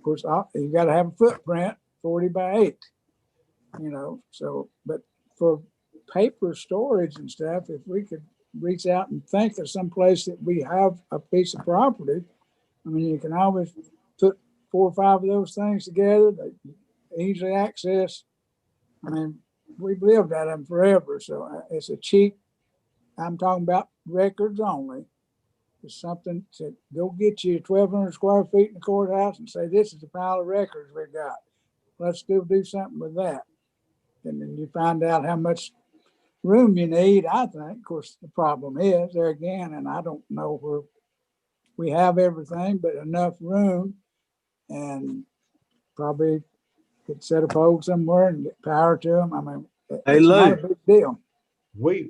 of course, you got to have a footprint 40 by 8, you know. So, but for paper storage and stuff, if we could reach out and think of some place that we have a piece of property, I mean, you can always put 4 or 5 of those things together. They easily access. I mean, we've lived at them forever, so it's a cheap. I'm talking about records only. It's something to go get you 1,200 square feet in the courthouse and say, this is a pile of records we got. Let's do something with that. And then you find out how much room you need. I think, of course, the problem is there again, and I don't know where we have everything, but enough room, and probably could set a pole somewhere and get power to them. I mean, Hey, it's not a Lou. big deal. We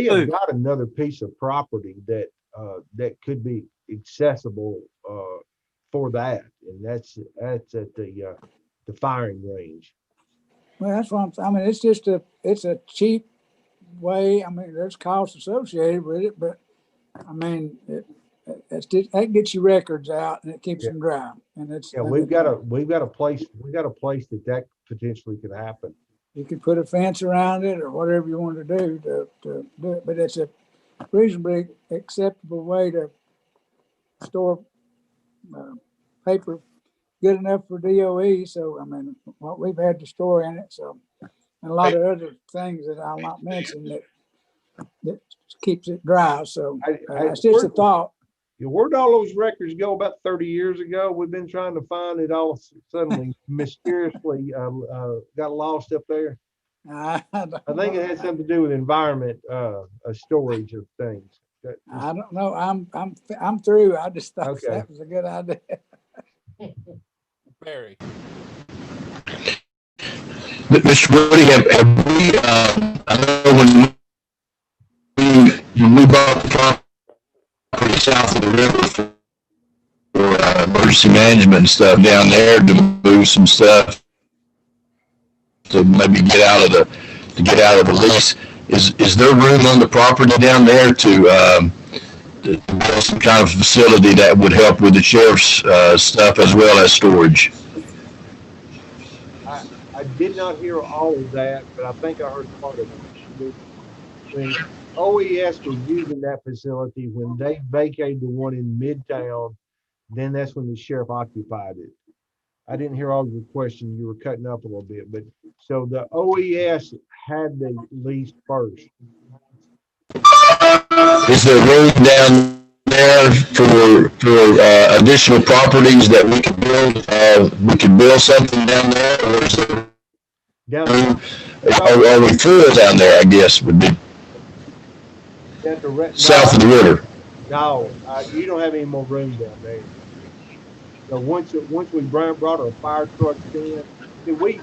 have got another piece of property that could be accessible for that, and that's at the firing range. Well, that's what I mean, it's a cheap way. I mean, there's costs associated with it, but I mean, that gets you records out and it keeps them dry. And it's We've got a place that potentially could happen. You could put a fence around it or whatever you want to do to do it, but it's a reasonably acceptable way to store paper good enough for DOE. So, I mean, what we've had to store in it. So, and a lot of other things that I'll not mention that keeps it dry. So it's just a thought. Where'd all those records go about 30 years ago? We've been trying to find it, all suddenly mysteriously got lost up there. I think it had something to do with environment, storage of things. I don't know. I'm through. I just thought that was a good idea. Barry. But Mr. Woody, have we, I know when we bought the property south of the river for emergency management and stuff down there to move some stuff to maybe get out of the lease, is there room on the property down there to build some kind of facility that would help with the sheriff's stuff as well as storage? I did not hear all of that, but I think I heard part of it. When OES was using that facility, when they vacated the one in Midtown, then that's when the sheriff occupied it. I didn't hear all of your question. You were cutting up a little bit, but so the OES had the lease first. Is there room down there for additional properties that we could build? We could build something down there, or is there are we full down there? I guess would be south of the river. No, you don't have any more room down there. So once we brought our fire trucks in, we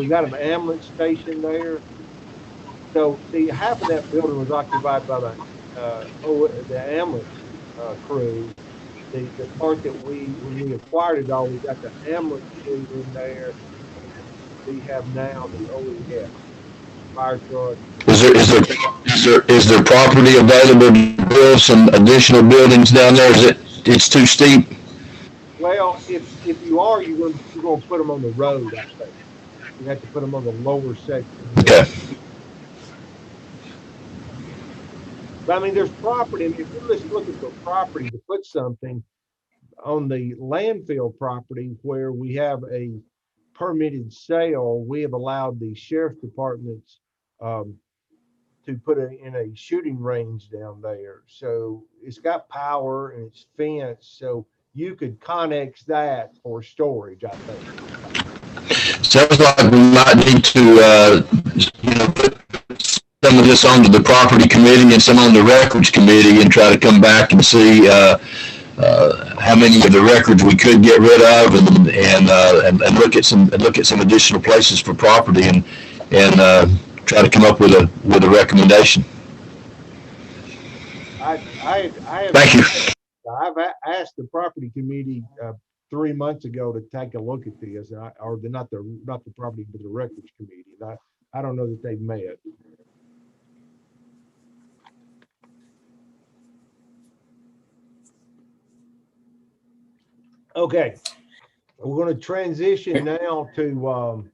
got an ambulance station there. So see, half of that building was occupied by the ambulance crew. The part that when we acquired it all, we got the ambulance crew in there, and we have now the OES fire truck. Is there property available to build some additional buildings down there? It's too steep? Well, if you are, you're going to put them on the road, I think. You have to put them on the lower section. Okay. But I mean, there's property. I mean, if you're just looking for property to put something on the landfill property where we have a permitted sale, we have allowed the sheriff's departments to put in a shooting range down there. So it's got power and it's fenced. So you could connex that for storage, I think. Sounds like we might need to, put some of this onto the property committee and some on the records committee and try to come back and see how many of the records we could get rid of and look at some additional places for property and try to come up with a recommendation. Thank you. I've asked the property committee 3 months ago to take a look at this, or not the property, but the records committee. And I don't know that they've met. Okay, We're going to transition now to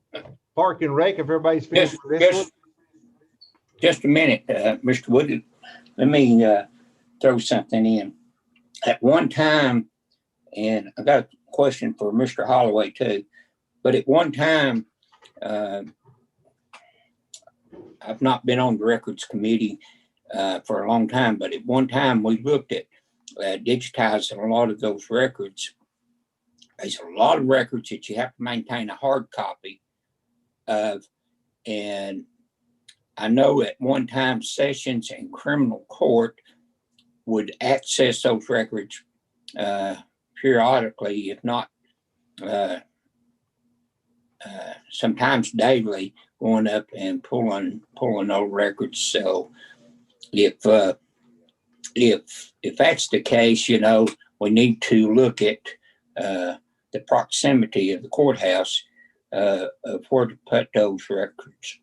Park and Rec. If everybody's finished with this one. Just a minute, Mr. Wood. Let me throw something in. At one time, and I got a question for Mr. Holloway too, but at one time, I've not been on the records committee for a long time, but at one time we looked at digitizing a lot of those records. There's a lot of records that you have to maintain a hard copy of, and I know at one time sessions and criminal court would access those records periodically, if not sometimes daily, going up and pulling those records. So if that's the case, you know, we need to look at the proximity of the courthouse of where to put those records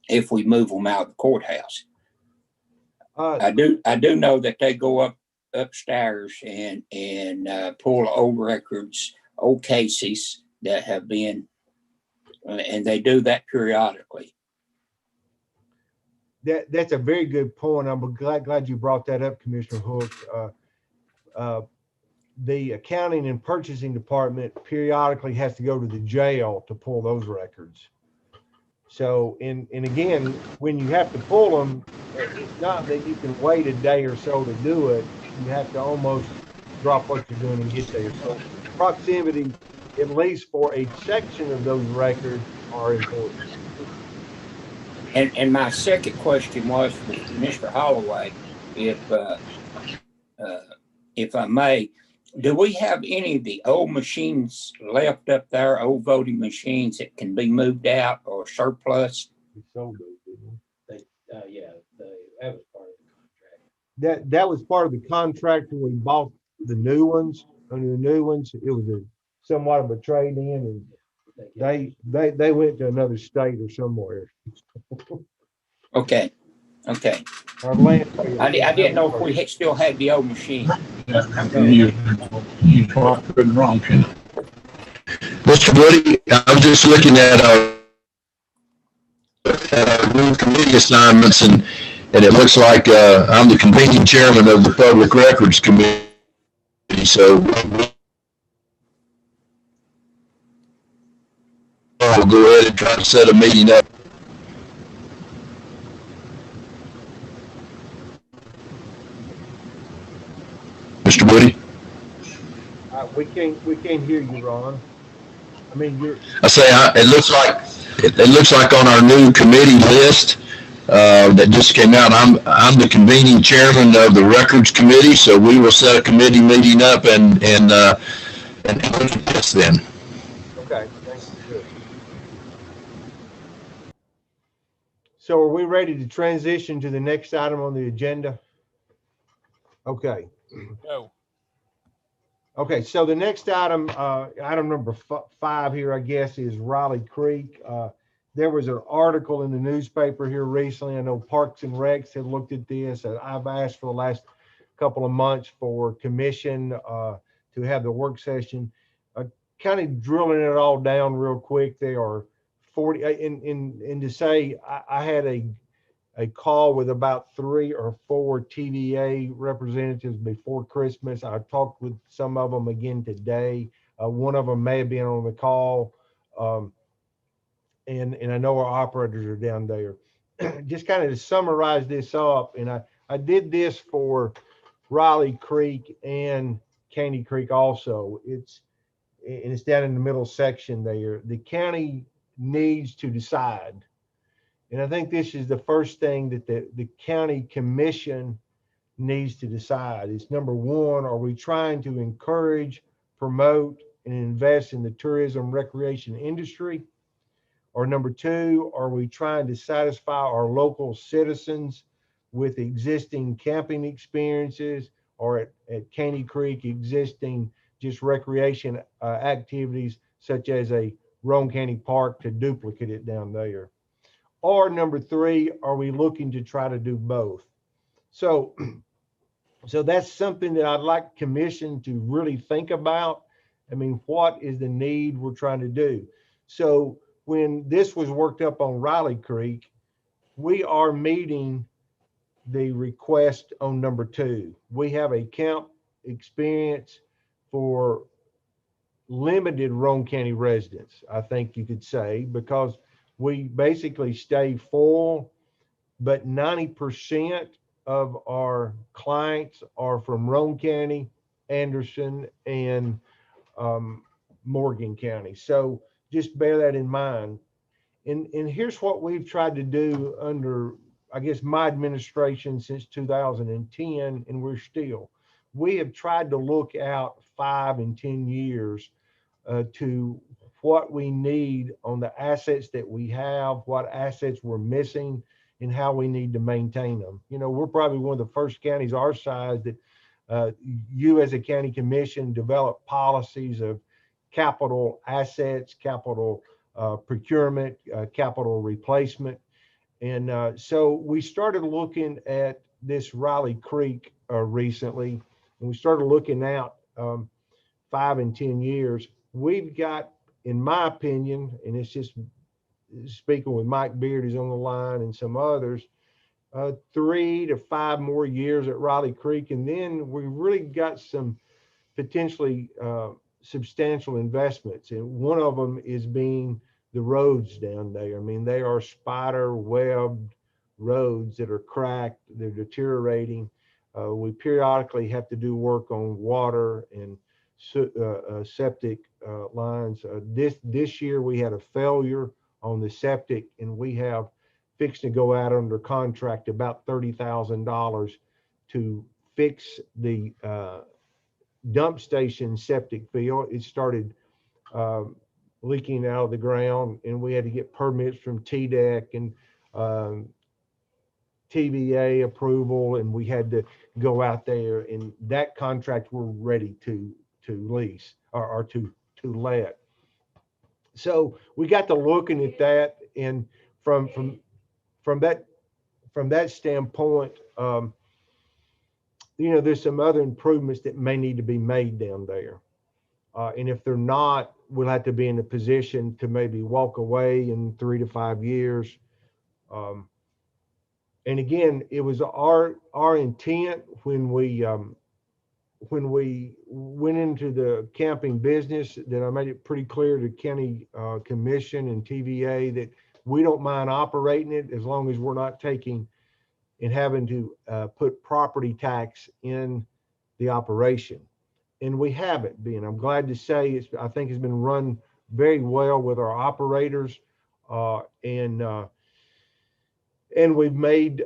if we move them out of the courthouse. I do know that they go upstairs and pull old records, old cases that have been, and they do that periodically. That's a very good point. I'm glad you brought that up, Commissioner Hook. The accounting and purchasing department periodically has to go to the jail to pull those records. So, and again, when you have to pull them, it's not that you can wait a day or so to do it. You have to almost drop what you're doing and get there. So proximity, at least for a section of those records, are important. And my second question was for Mr. Holloway, if I may, do we have any of the old machines left up there, old voting machines that can be moved out or surplus? So good, Yeah, that was part of the contract. that was part of the contract when we bought the new ones. Under the new ones, it was somewhat of a trade in, and they went to another state or somewhere. Okay. Our land, I didn't know if we still had the old machine. You talked wrong. Mr. Woody, I'm just looking at our new committee assignments, and it looks like I'm the convening chairman of the Public Records Committee. So I'll go ahead and try to set a meeting up. Mr. Woody? we can't hear you, Ron. I mean, I say it looks like on our new committee list that just came out, I'm the convening chairman of the records committee, so we will set a committee meeting up and look at this then. Okay, thanks. Good. So are we ready to transition to the next item on the agenda? Okay. Go. Okay, so the next item, item number 5 here, I guess, is Riley Creek. There was an article in the newspaper here recently. I know Parks and Recs had looked at this. I've asked for the last couple of months for commission to have the work session. Kind of drilling it all down real quick. There are 40, and to say I had a call with about 3 or 4 TVA representatives before Christmas. I talked with some of them again today. One of them may have been on the call. And I know our operators are down there. Just kind of to summarize this up, and I did this for Riley Creek and Caney Creek also. It's down in the middle section there. The county needs to decide. And I think this is the first thing that the county commission needs to decide. It's number one, are we trying to encourage, promote, and invest in the tourism recreation industry? Or number two, are we trying to satisfy our local citizens with existing camping experiences, or at Caney Creek, existing just recreation activities such as a Roane County Park to duplicate it down there? Or number three, are we looking to try to do both? So that's something that I'd like commission to really think about I mean, what is the need we're trying to do? So when this was worked up on Riley Creek, we are meeting the request on number 2. We have a camp experience for limited Roane County residents, I think you could say, because we basically stay full, but 90% of our clients are from Roane County, Anderson, and Morgan County. So just bear that in mind. And here's what we've tried to do under, I guess, my administration since 2010, and we have tried to look out 5 and 10 years to what we need on the assets that we have, what assets we're missing, and how we need to maintain them. You know, we're probably one of the first counties our size that you as a county commission develop policies of capital assets, capital procurement, capital replacement. And so we started looking at this Riley Creek recently, and we started looking out 5 and 10 years. We've got, in my opinion, and it's just speaking with Mike Beard, who's on the line, and some others, 3 to 5 more years at Riley Creek. And then we really got some potentially substantial investments. And one of them is being the roads down there. I mean, they are spider webbed roads that are cracked, they're deteriorating. We periodically have to do work on water and septic lines. This year we had a failure on the septic, and we have fixed to go out under contract about $30,000 to fix the dump station septic field. It started leaking out of the ground, and we had to get permits from TDEC and TVA approval, and we had to go out there, and that contract we're ready to lease or to let. So we got to looking at that, and from that standpoint, you know, there's some other improvements that may need to be made down there. And if they're not, we'll have to be in a position to maybe walk away in 3 to 5 years. And again, it was our intent when we went into the camping business that I made it pretty clear to county commission and TVA that we don't mind operating it as long as we're not taking and having to put property tax in the operation. And we haven't been. I'm glad to say I think it's been run very well with our operators, and we've made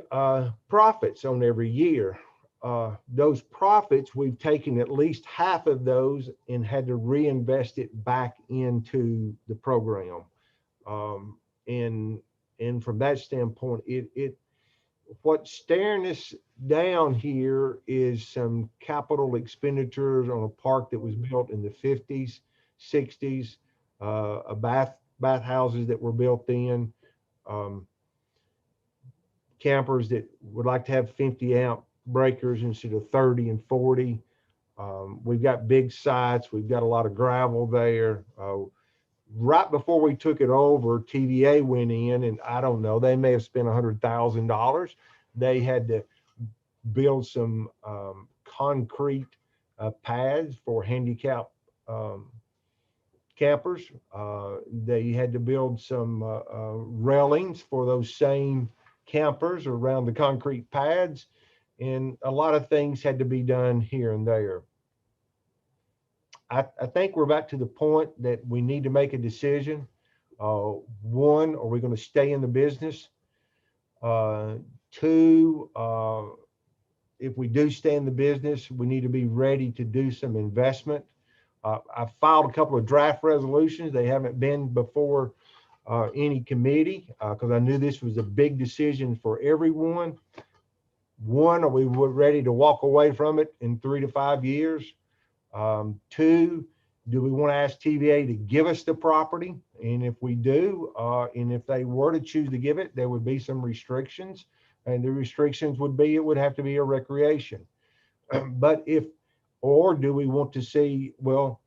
profits on every year. Those profits, we've taken at least half of those and had to reinvest it back into the program. And from that standpoint, what's staring us down here is some capital expenditures on a park that was built in the 50s, 60s, bath houses that were built in, campers that would like to have 50 amp breakers instead of 30 and 40. We've got big sites. We've got a lot of gravel there. Right before we took it over, TVA went in, and I don't know, they may have spent $100,000. They had to build some concrete pads for handicap campers. They had to build some railings for those same campers around the concrete pads, and a lot of things had to be done here and there. I think we're back to the point that we need to make a decision. One, are we going to stay in the business? 2, if we do stay in the business, we need to be ready to do some investment. I filed a couple of draft resolutions. They haven't been before any committee because I knew this was a big decision for everyone. 1, are we ready to walk away from it in 3 to 5 years? 2, do we want to ask TVA to give us the property? And if we do, and if they were to choose to give it, there would be some restrictions. And the restrictions would be, it would have to be a recreation. But or do we want to see, well,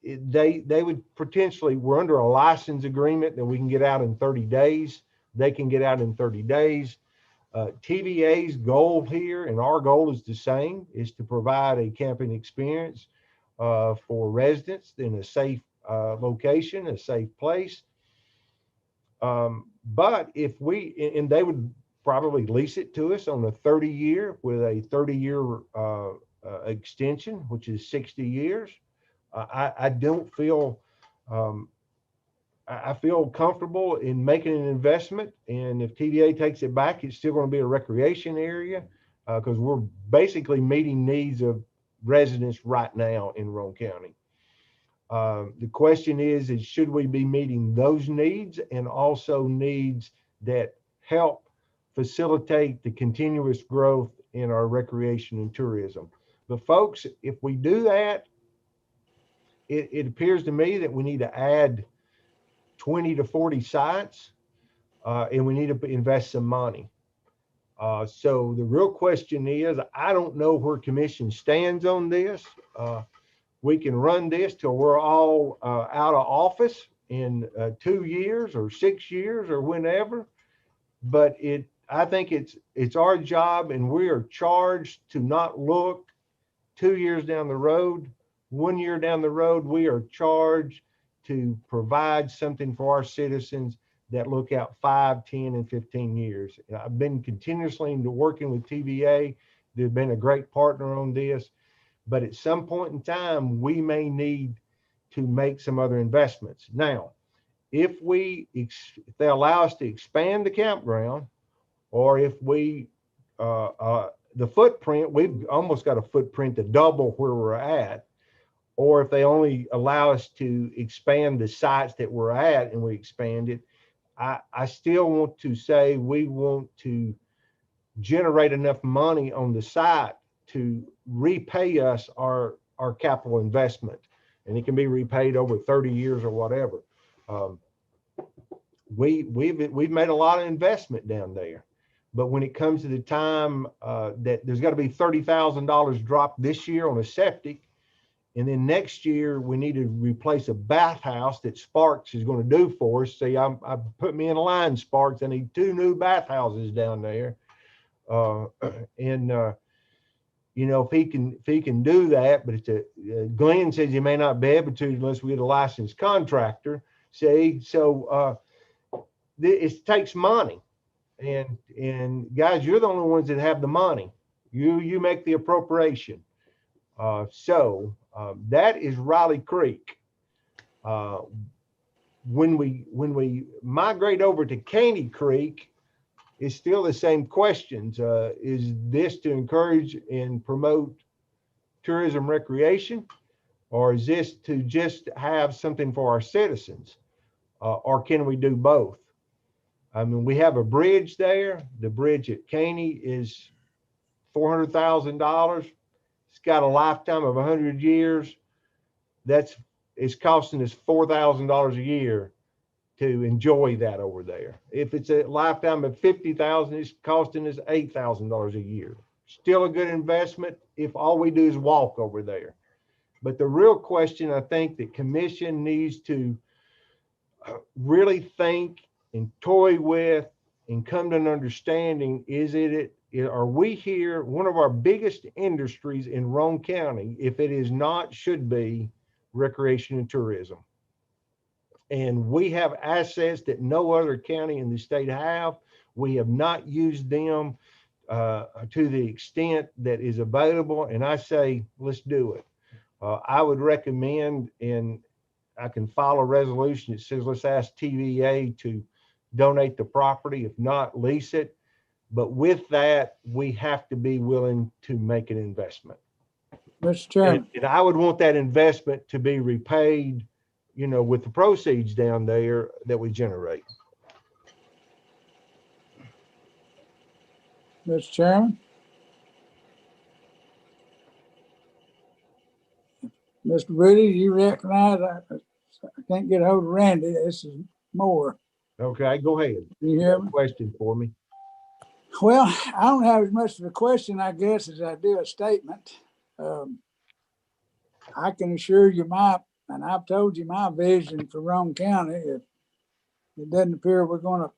they would potentially, we're under a license agreement that we can get out in 30 days. They can get out in 30 days. TVA's goal here, and our goal is the same, is to provide a camping experience for residents in a safe location, a safe place. But if we, and they would probably lease it to us on a 30-year with a 30-year extension, which is 60 years. I don't feel, I feel comfortable in making an investment. And if TVA takes it back, it's still going to be a recreation area because we're basically meeting needs of residents right now in Roane County. The question is should we be meeting those needs and also needs that help facilitate the continuous growth in our recreation and tourism? But folks, if we do that, it appears to me that we need to add 20 to 40 sites and we need to invest some money. So the real question is, I don't know where commission stands on this. We can run this till we're all out of office in 2 years or 6 years or whenever. But I think it's our job, and we are charged to not look 2 years down the road, 1 year down the road. We are charged to provide something for our citizens that look out 5, 10, and 15 years. And I've been continuously working with TVA. They've been a great partner on this. But at some point in time, we may need to make some other investments. Now, if they allow us to expand the campground, or if we, the footprint, we've almost got a footprint to double where we're at, or if they only allow us to expand the sites that we're at and we expand it, I still want to say we want to generate enough money on the site to repay us our capital investment. And it can be repaid over 30 years or whatever. We've made a lot of investment down there. But when it comes to the time that there's got to be $30,000 dropped this year on a septic, and then next year we need to replace a bathhouse that Sparks is going to do for us. See, I put me in a line, Sparks. I need 2 new bathhouses down there. You know, if he can do that, but Glenn says he may not be able to unless we get a licensed contractor. See, so it takes money, and guys, you're the only ones that have the money. You make the appropriation. So that is Riley Creek. When we migrate over to Caney Creek, it's still the same questions. Is this to encourage and promote tourism recreation, or is this to just have something for our citizens? Or can we do both? I mean, we have a bridge there. The bridge at Caney is $400,000. It's got a lifetime of 100 years. It's costing us $4,000 a year to enjoy that over there. If it's a lifetime of 50,000, it's costing us $8,000 a year. Still a good investment if all we do is walk over there. But the real question I think that commission needs to really think and toy with and come to an understanding is are we here, one of our biggest industries in Roane County, if it is not, should be recreation and tourism. And we have assets that no other county in the state have. We have not used them to the extent that is available. And I say, let's do it. I would recommend, and I can file a resolution that says, let's ask TVA to donate the property, if not lease it. But with that, we have to be willing to make an investment. Mr. Chairman. And I would want that investment to be repaid, you know, with the proceeds down there that we generate. Mr. Chairman. Mr. Woody, you recognize I can't get a hold of Randy. This is more. Okay, go ahead. You hear me? Question for me. Well, I don't have as much of a question, I guess, as I do a statement. I can assure you my and I've told you my vision for Roane County. It doesn't appear we're going to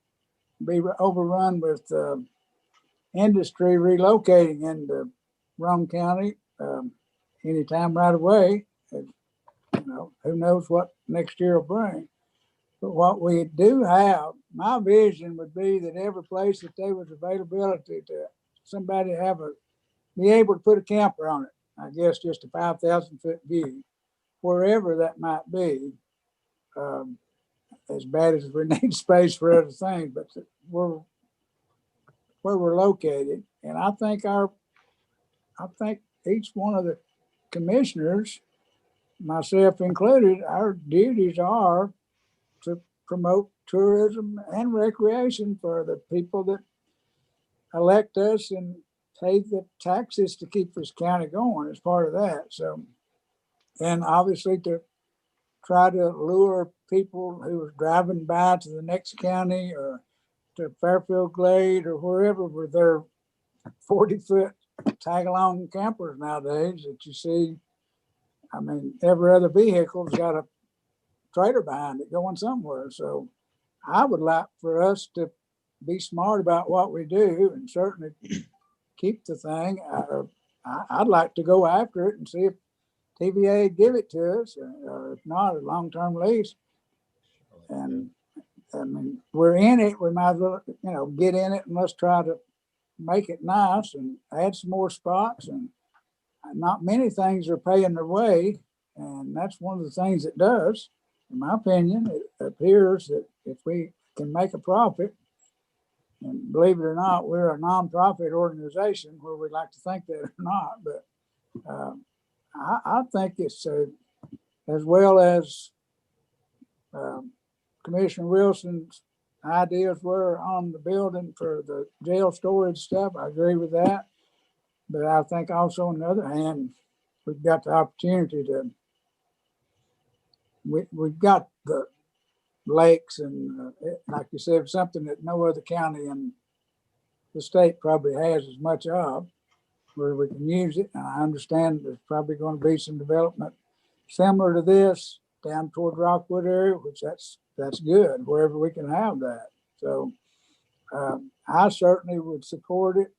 be overrun with industry relocating into Roane County anytime right away. Who knows what next year will bring. But what we do have, my vision would be that every place that there was availability to somebody be able to put a camper on it. I guess just a 5,000 foot view, wherever that might be. As bad as we need space for other things, but where we're located, and I think each one of the commissioners, myself included, our duties are to promote tourism and recreation for the people that elect us and pay the taxes to keep this county going as part of that. So, and obviously to try to lure people who are driving by to the next county or to Fairfield Glade or wherever with their 40-foot tag-along campers nowadays that you see. I mean, every other vehicle's got a trailer behind it going somewhere. So I would like for us to be smart about what we do and certainly keep the thing. I'd like to go after it and see if TVA give it to us, or if not, a long-term lease. And I mean, we're in it. We might as well, get in it and let's try to make it nice and add some more spots. And not many things are paying their way, and that's one of the things it does. In my opinion, it appears that if we can make a profit, and believe it or not, we're a nonprofit organization, where we'd like to think that or not, but I think it's as well as Commissioner Wilson's ideas were on the building for the jail storage stuff. I agree with that. But I think also on the other hand, we've got the opportunity we've got the lakes and like you said, something that no other county in the state probably has as much of, where we can use it. And I understand there's probably going to be some development similar to this down toward Rockwood area, which that's good, wherever we can have that. So I certainly would support it.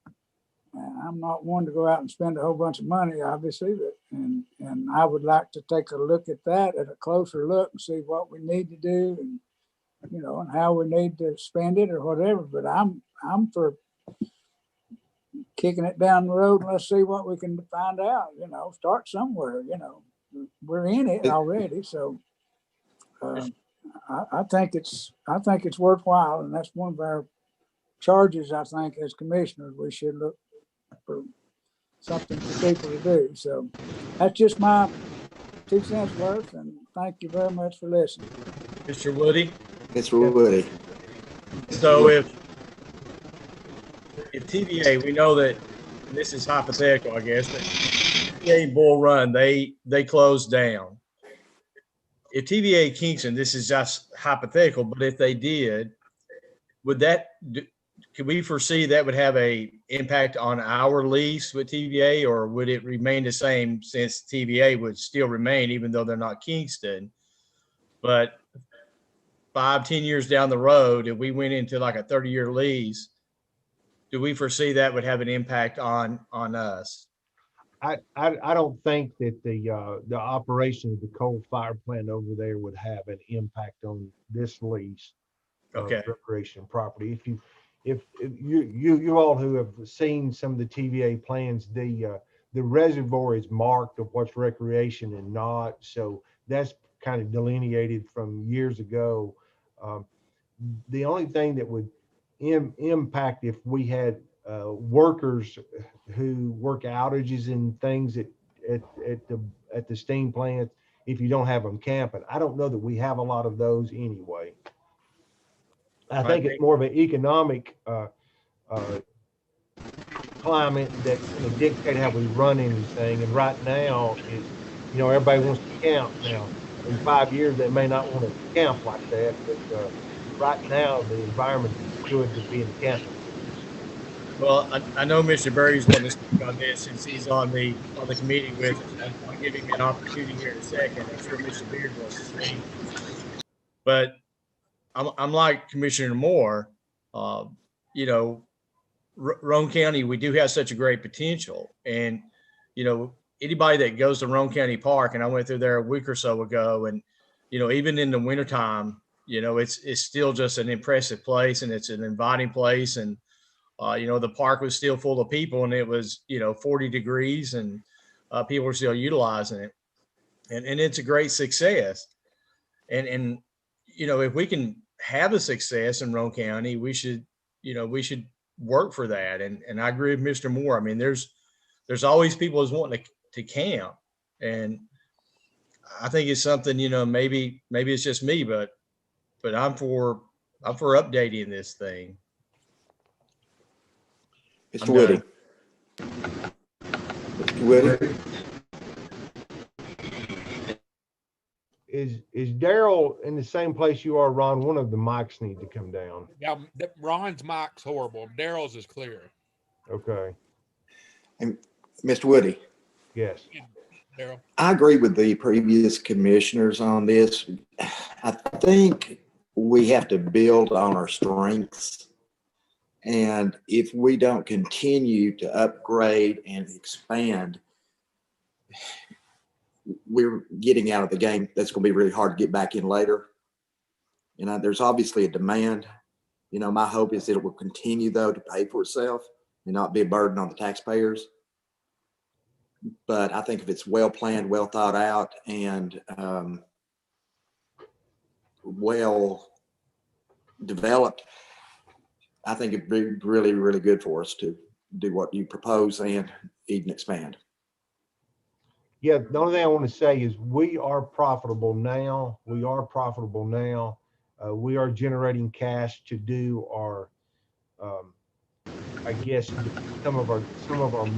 And I'm not one to go out and spend a whole bunch of money, obviously, but and I would like to take a look at that, at a closer look, and see what we need to do, and and how we need to spend it or whatever. But I'm for kicking it down the road and let's see what we can find out. Start somewhere. We're in it already, so I think it's worthwhile, and that's one of our charges. I think as commissioners, we should look for something for people to do. So that's just my 2 cents worth, and thank you very much for listening. Mr. Woody? Mr. Woody. So if TVA, we know that, and this is hypothetical, I guess, but TVA Bull Run, they closed down. If TVA Kingston, this is just hypothetical, but if they did, could we foresee that would have a impact on our lease with TVA, or would it remain the same since TVA would still remain even though they're not Kingston? But 5-10 years down the road, if we went into like a 30-year lease, do we foresee that would have an impact on us? I don't think that the operation of the coal fire plant over there would have an impact on this lease of recreation property. If you all who have seen some of the TVA plans, the reservoir is marked of what's recreation and not. So that's kind of delineated from years ago. The only thing that would impact if we had workers who work outages and things at the steam plant, if you don't have them camping. I don't know that we have a lot of those anyway. I think it's more of an economic climate that's going to dictate how we run anything. And right now, everybody wants to camp. Now, in 5 years, they may not want to camp like that. But right now, the environment is good to be in camping. Well, I know Mr. Berry's wanting to speak on this since he's on the committee with us. I'll give him an opportunity here in a second. I'm sure Mr. Beard wants to speak, but I'm like Commissioner Moore. Uh, you know, Roane County, we do have such a great potential, and anybody that goes to Roane County Park, and I went through there a week or so ago, and even in the wintertime, it's still just an impressive place, and it's an inviting place, and the park was still full of people, and it was 40 degrees, and people were still utilizing it, and it's a great success, and if we can have a success in Roane County, we should work for that, and I agree with Mr. Moore. I mean, there's always people who's wanting to camp, and I think it's something maybe it's just me, but I'm for updating this thing. Mr. Woody. Mr. Woody. Is Daryl in the same place you are, Ron? One of the mics need to come down. Yeah, Ron's mic's horrible. Daryl's is clear. Okay. And Mr. Woody. Yes. Daryl. I agree with the previous commissioners on this. I think we have to build on our strengths. And if we don't continue to upgrade and expand, we're getting out of the game. That's going to be really hard to get back in later. There's obviously a demand. My hope is that it will continue, though, to pay for itself and not be a burden on the taxpayers. But I think if it's well planned, well thought out, and well developed, I think it'd be really, really good for us to do what you propose and even expand. Yeah, the only thing I want to say is we are profitable now. We are profitable now. We are generating cash to do our, I guess, some of our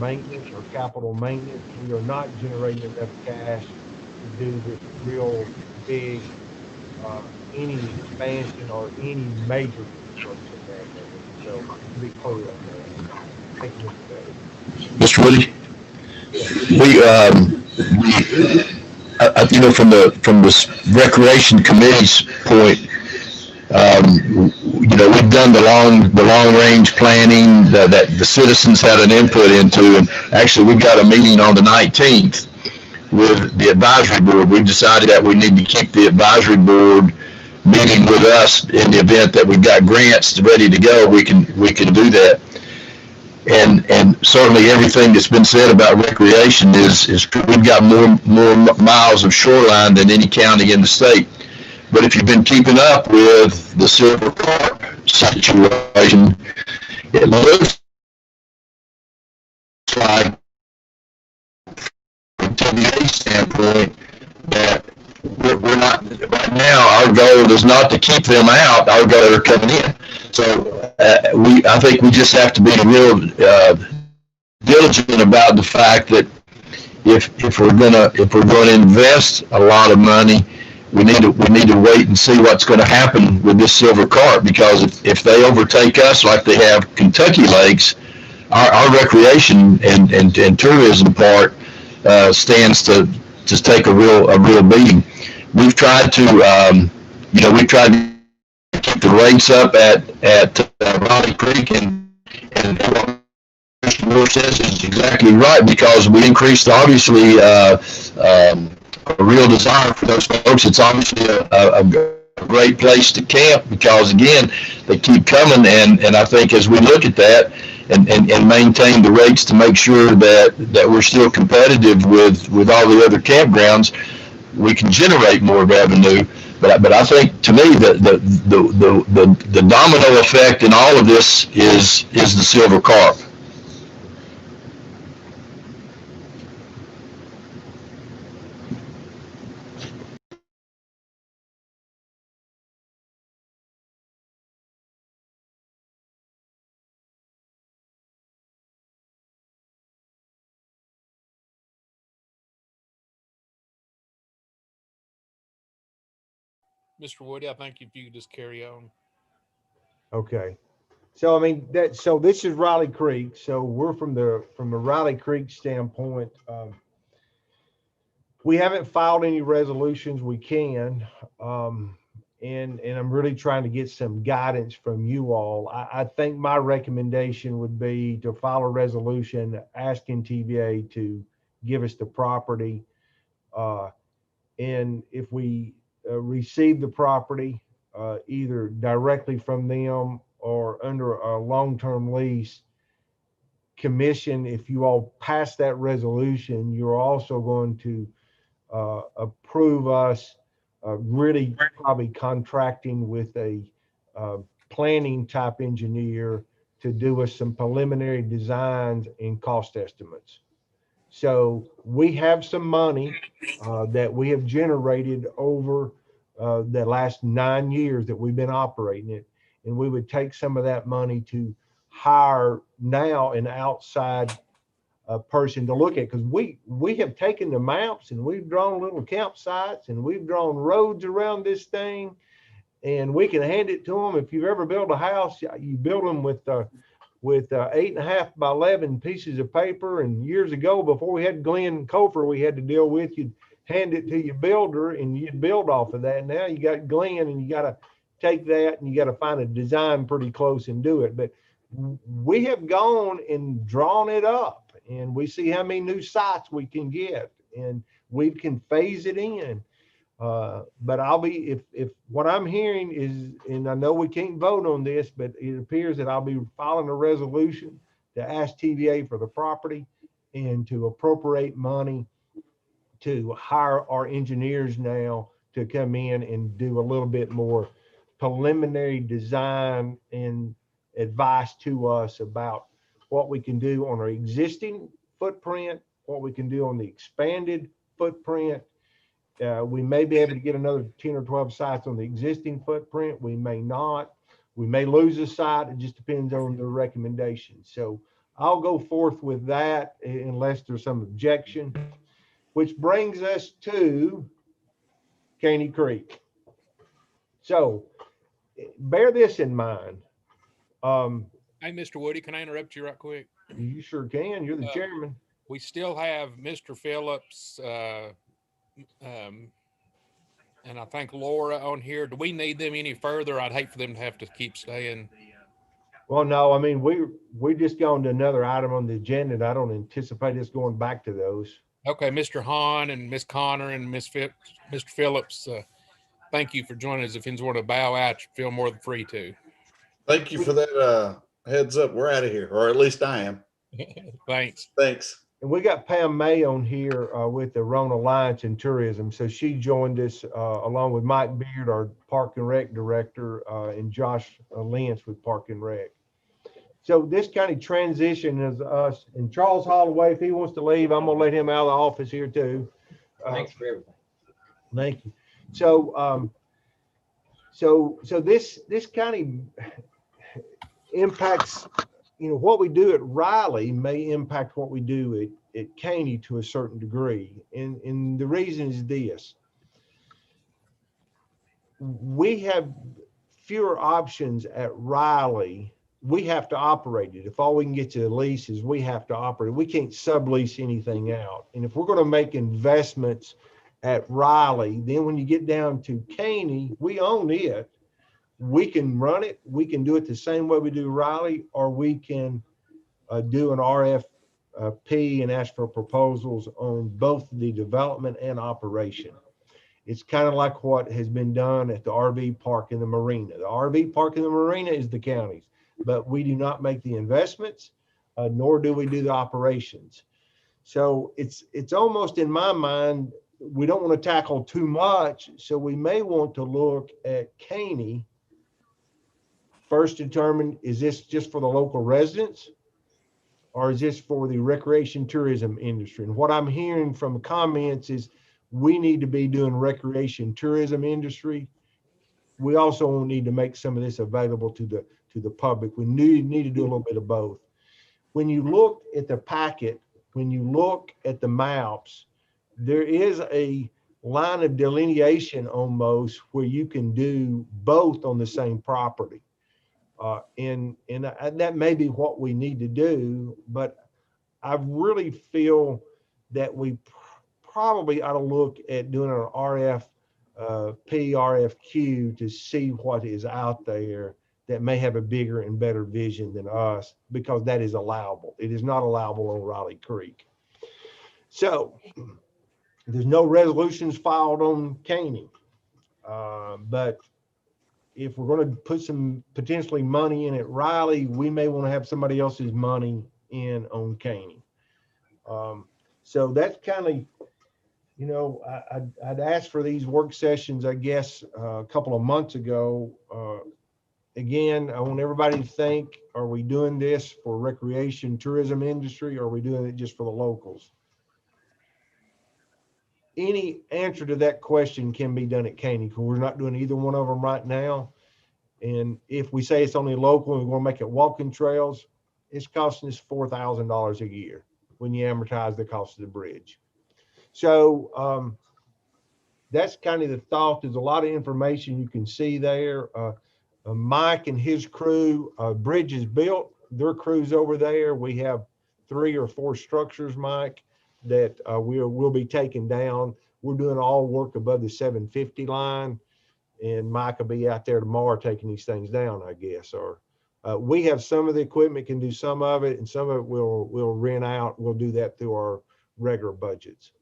maintenance or capital maintenance. We are not generating enough cash to do this real big, any expansion or any major construction down there. So to be clear on that. Thank you, Mr. Davis. Mr. Woody, from the recreation committee's point, we've done the long range planning that the citizens had an input into, and actually we've got a meeting on the 19th with the advisory board. We've decided that we need to keep the advisory board meeting with us in the event that we've got grants ready to go. We can do that. And certainly everything that's been said about recreation is we've got more miles of shoreline than any county in the state. But if you've been keeping up with the Silver Carp situation, it looks like, from TVA standpoint, that we're not, right now, our goal is not to keep them out, our goal is coming in. So I think we just have to be real diligent about the fact that if we're gonna invest a lot of money, we need to wait and see what's going to happen with this Silver Carp, because if they overtake us like they have Kentucky Lakes, our recreation and tourism part stands to just take a real beating. We've tried to keep the rates up at Ronnie Creek, and what Mr. Moore says is exactly right, because we increased obviously a real desire for those folks. It's obviously a great place to camp, because again, they keep coming, and I think as we look at that and maintain the rates to make sure that we're still competitive with all the other campgrounds, we can generate more revenue. But I think, to me, the domino effect in all of this is the Silver Carp. Mr. Woody, I think if you could just carry on. Okay. So I mean so this is Riley Creek. So we're from the Riley Creek standpoint. We haven't filed any resolutions. We can, and I'm really trying to get some guidance from you all. I think my recommendation would be to file a resolution asking TVA to give us the property, and if we receive the property either directly from them or under a long-term lease, commission, if you all pass that resolution, you're also going to approve us really probably contracting with a planning type engineer to do us some preliminary designs and cost estimates. So we have some money that we have generated over the last 9 years that we've been operating it. And we would take some of that money to hire now an outside person to look at, because we have taken the maps and we've drawn little campsites and we've drawn roads around this thing, and we can hand it to them. If you've ever built a house, you build them with 8.5 by 11 pieces of paper. And years ago, before we had Glenn Cofer, we had to deal with, you'd hand it to your builder and you'd build off of that. Now you got Glenn, and you got to take that and you got to find a design pretty close and do it. But we have gone and drawn it up, and we see how many new sites we can get, and we can phase it in. But I'll be, if what I'm hearing is, and I know we can't vote on this, but it appears that I'll be filing a resolution to ask TVA for the property and to appropriate money to hire our engineers now to come in and do a little bit more preliminary design and advice to us about what we can do on our existing footprint, what we can do on the expanded footprint. We may be able to get another 10 or 12 sites on the existing footprint. We may not. We may lose a site. It just depends on the recommendation. So I'll go forth with that unless there's some objection, which brings us to Caney Creek. So bear this in mind. Hey, Mr. Woody, can I interrupt you right quick? You sure can. You're the chairman. We still have Mr. Phillips and I think Laura on here. Do we need them any further? I'd hate for them to have to keep staying. Well, no, I mean, we just gone to another item on the agenda, and I don't anticipate us going back to those. Okay, Mr. Hahn and Miss Connor and Mr. Phillips, thank you for joining us. If you want to bow out, you feel more than free to. Thank you for that heads up. We're out of here, or at least I am. Thanks. Thanks. And we got Pam May on here with the Roane Alliance and Tourism. So she joined us along with Mike Beard, our Park and Rec director, and Josh Lentz with Park and Rec. So this kind of transition is us, and Charles Holloway, if he wants to leave, I'm gonna let him out of the office here too. Thanks for everything. Thank you. So, so this kind of impacts, you know, what we do at Riley may impact what we do at Caney to a certain degree. And the reason is this: we have fewer options at Riley. We have to operate it. If all we can get to the lease is we have to operate, we can't sublease anything out. And if we're going to make investments at Riley, then when you get down to Caney, we own it. We can run it. We can do it the same way we do Riley, or we can do an RFP and ask for proposals on both the development and operation. It's kind of like what has been done at the RV park in the marina. The RV park in the marina is the county's, but we do not make the investments, nor do we do the operations. So it's almost, in my mind, we don't want to tackle too much. So we may want to look at Caney. First determine, is this just for the local residents, or is this for the recreation tourism industry? And what I'm hearing from comments is we need to be doing recreation tourism industry. We also need to make some of this available to the public. We need to do a little bit of both. When you look at the packet, when you look at the maps, there is a line of delineation almost where you can do both on the same property. And that may be what we need to do, but I really feel that we probably ought to look at doing an RFQ to see what is out there that may have a bigger and better vision than us, because that is allowable. It is not allowable on Riley Creek. So there's no resolutions filed on Caney, but if we're going to put some potentially money in at Riley, we may want to have somebody else's money in on Caney. So that's kind of, you know, I'd asked for these work sessions, I guess, a couple of months ago. Again, I want everybody to think, are we doing this for recreation tourism industry, or are we doing it just for the locals? Any answer to that question can be done at Caney, because we're not doing either one of them right now. And if we say it's only local and we're going to make it walking trails, it's costing us $4,000 a year when you amortize the cost of the bridge. So that's kind of the thought. There's a lot of information you can see there. Mike and his crew, bridge is built, their crew's over there. We have 3 or 4 structures, Mike, that we'll be taking down. We're doing all work above the 750 line, and Mike will be out there tomorrow taking these things down, I guess. Or we have some of the equipment, can do some of it, and some of it we'll rent out. We'll do that through our regular budgets.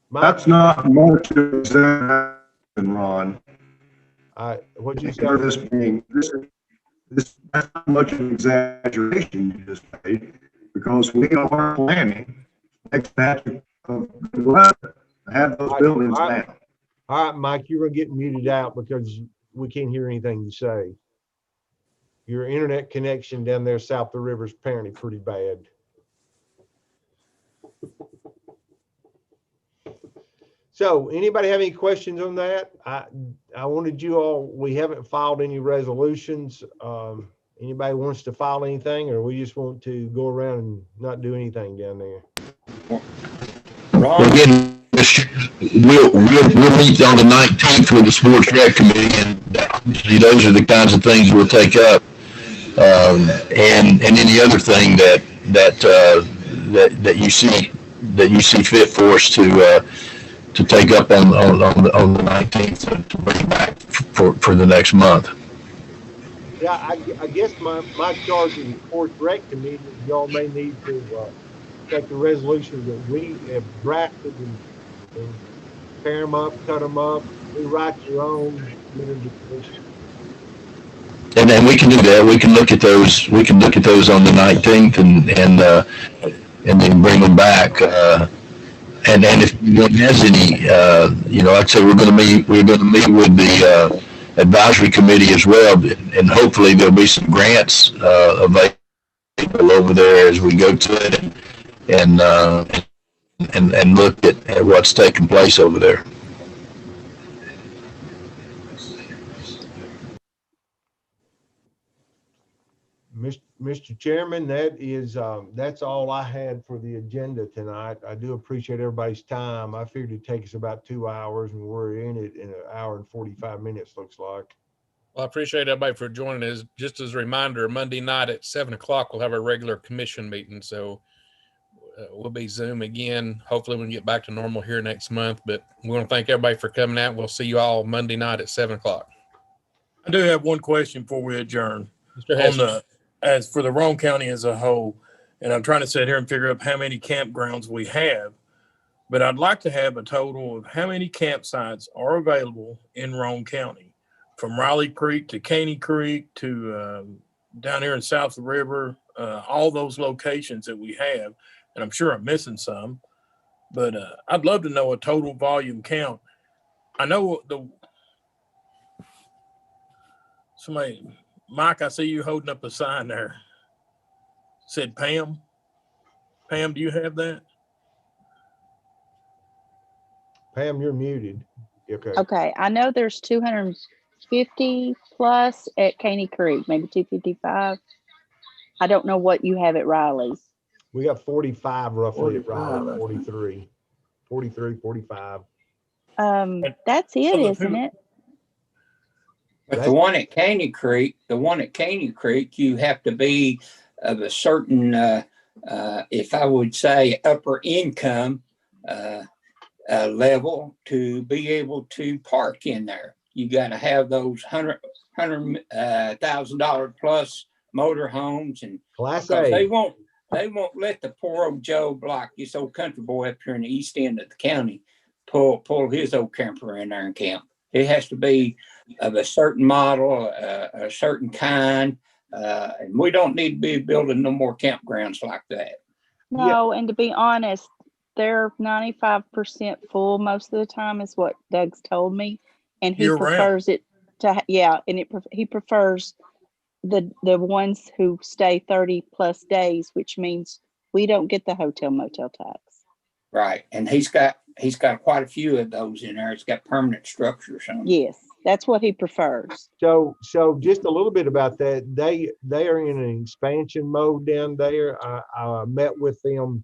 Mike, that's not much of an exaggeration, Ron. What'd you say? This that's not much of an exaggeration you just made, because we are planning next batch of weather to have those buildings down. All right, Mike, you're going to get muted out because we can't hear anything you say. Your internet connection down there south of the river is apparently pretty bad. So anybody have any questions on that? I wanted you all, we haven't filed any resolutions. Anybody wants to file anything, or we just want to go around and not do anything down there? Well, again, we'll meet on the 19th with the sports rec committee, and obviously those are the kinds of things we'll take up. And any other thing that you see fit for us to take up on the 19th to bring back for the next month. Yeah, I guess my charge as a sports rec committee, y'all may need to take the resolutions that we have drafted and tear them up, cut them up, rewrite your own. And then we can do that. We can look at those. We can look at those on the 19th and then bring them back. And if anyone has any, like I said, we're going to meet with the advisory committee as well, and hopefully there'll be some grants available over there as we go to it and look at what's taking place over there. Mr. Chairman, that's all I had for the agenda tonight. I do appreciate everybody's time. I figured it'd take us about 2 hours, and we're in it in 1 hour and 45 minutes, looks like. Well, I appreciate everybody for joining us. Just as a reminder, Monday night at 7 o'clock, we'll have our regular commission meeting. So we'll be Zoom again. Hopefully we can get back to normal here next month, but we want to thank everybody for coming out. We'll see you all Monday night at 7 o'clock. I do have one question before we adjourn. Mr. Hester. As for the Roane County as a whole, and I'm trying to sit here and figure out how many campgrounds we have, but I'd like to have a total of how many campsites are available in Roane County, from Riley Creek to Caney Creek to down here in south of the river, all those locations that we have. And I'm sure I'm missing some, but I'd love to know a total volume count. I know Mike, I see you holding up a sign there. Said Pam. Pam, do you have that? Pam, you're muted. Okay. Okay. I know there's 250 plus at Caney Creek, maybe 255. I don't know what you have at Riley's. We got 45 roughly at Riley, 43, 45. That's it, isn't it? But the one at Caney Creek, you have to be of a certain, if I would say, upper income level to be able to park in there. You got to have those $100,000 plus motor homes, and Class because A. they won't let the poor old Joe Block, this old country boy up here in the east end of the county, pull his old camper in there and camp. It has to be of a certain model, a certain kind, and we don't need to be building no more campgrounds like that. No, and to be honest, they're 95% full most of the time, is what Doug's told me, and he prefers it to he prefers the ones who stay 30 plus days, which means we don't get the hotel motel tax. Right, and he's got quite a few of those in there. It's got permanent structures on it. Yes, that's what he prefers. So just a little bit about that. They are in an expansion mode down there. I met with them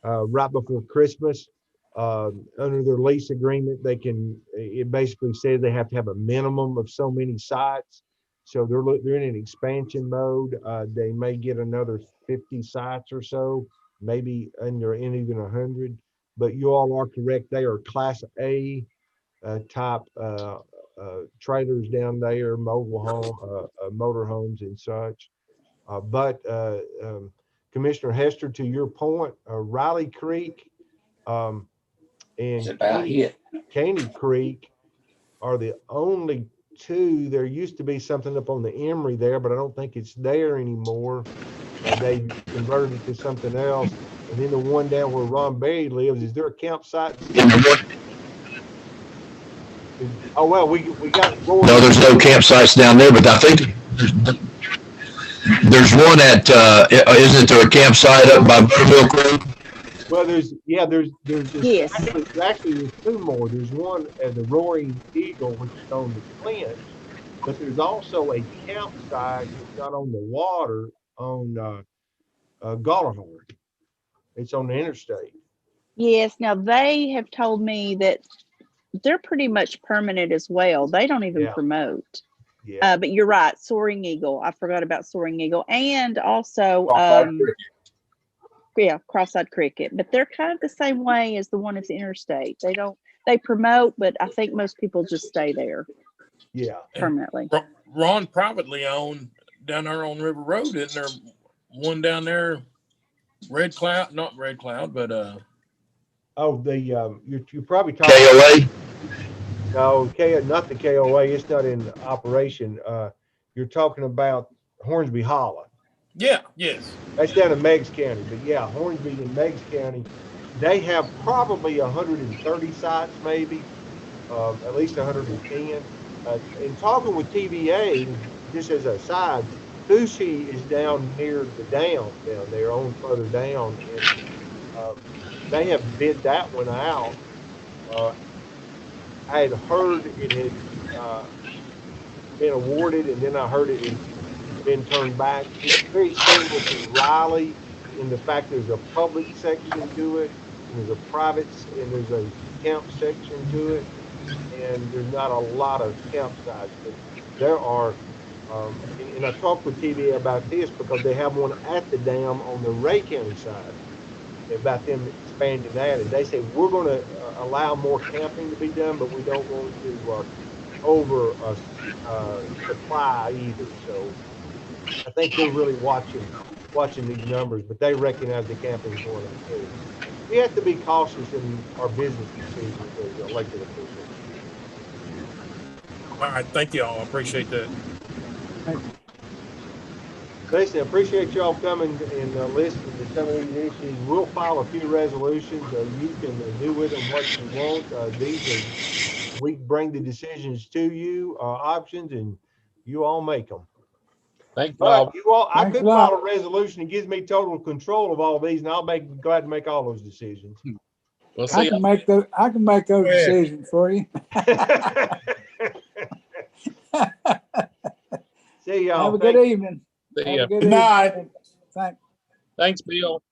right before Christmas. Under their lease agreement, it basically says they have to have a minimum of so many sites. So they're in an expansion mode. They may get another 50 sites or so, maybe in even 100. But you all are correct. They are Class A type trailers down there, mobile home, motor homes and such. But Commissioner Hester, to your point, Riley Creek and Caney Creek are the only two. There used to be something up on the Emory there, but I don't think it's there anymore. They converted it to something else. And then the one down where Ron Berry lives, is there a campsite? Oh, well, we got. No, there's no campsites down there, but I think there's one at, isn't there a campsite up by Buttermilk Road? Well, there's actually there's two more. There's one at the Roaring Eagle, which is on the Clinch, but there's also a campsite that's not on the water on Galahorn. It's on the interstate. Yes, now they have told me that they're pretty much permanent as well. They don't even promote. Yeah. But you're right, Soaring Eagle. I forgot about Soaring Eagle, and also Cross-eyed Cricket. But they're kind of the same way as the one at the interstate. They promote, but I think most people just stay there. Yeah, permanently. Ron privately owned down there on River Road, isn't there one down there? Not Red Cloud, but you're probably talking KOA. No, not the KOA. It's not in operation. You're talking about Hornsby Hollow. Yeah, yes. That's down in Meigs County. But yeah, Hornsby and Meigs County, they have probably 130 sites, maybe, at least 110. In talking with TVA, just as a side, Fushi is down near the dam down there, on further down, and they have bid that one out. I had heard it had been awarded, and then I heard it had been turned back. It's very similar to Riley in the fact there's a public section to it, and there's a private, and there's a camp section to it, and there's not a lot of campsites, but there are. And I talked with TVA about this because they have one at the dam on the Ray County side about them expanding that, and they say we're going to allow more camping to be done, but we don't want to over supply either. So I think they're really watching these numbers, but they recognize the camping is going up too. We have to be cautious in our business decisions as elected officials. All right, thank you all. I appreciate that. Listen, I appreciate y'all coming and listening to some of these issues. We'll file a few resolutions. You can do with them what you want. We bring the decisions to you, options, and you all make them. Thanks, But Bob. I could file a resolution that gives me total control of all these, and I'll be glad to make all those decisions. We'll I can make those decisions for you. See y'all. Have a good evening. See ya. Good night. Thanks. Thanks, Bill.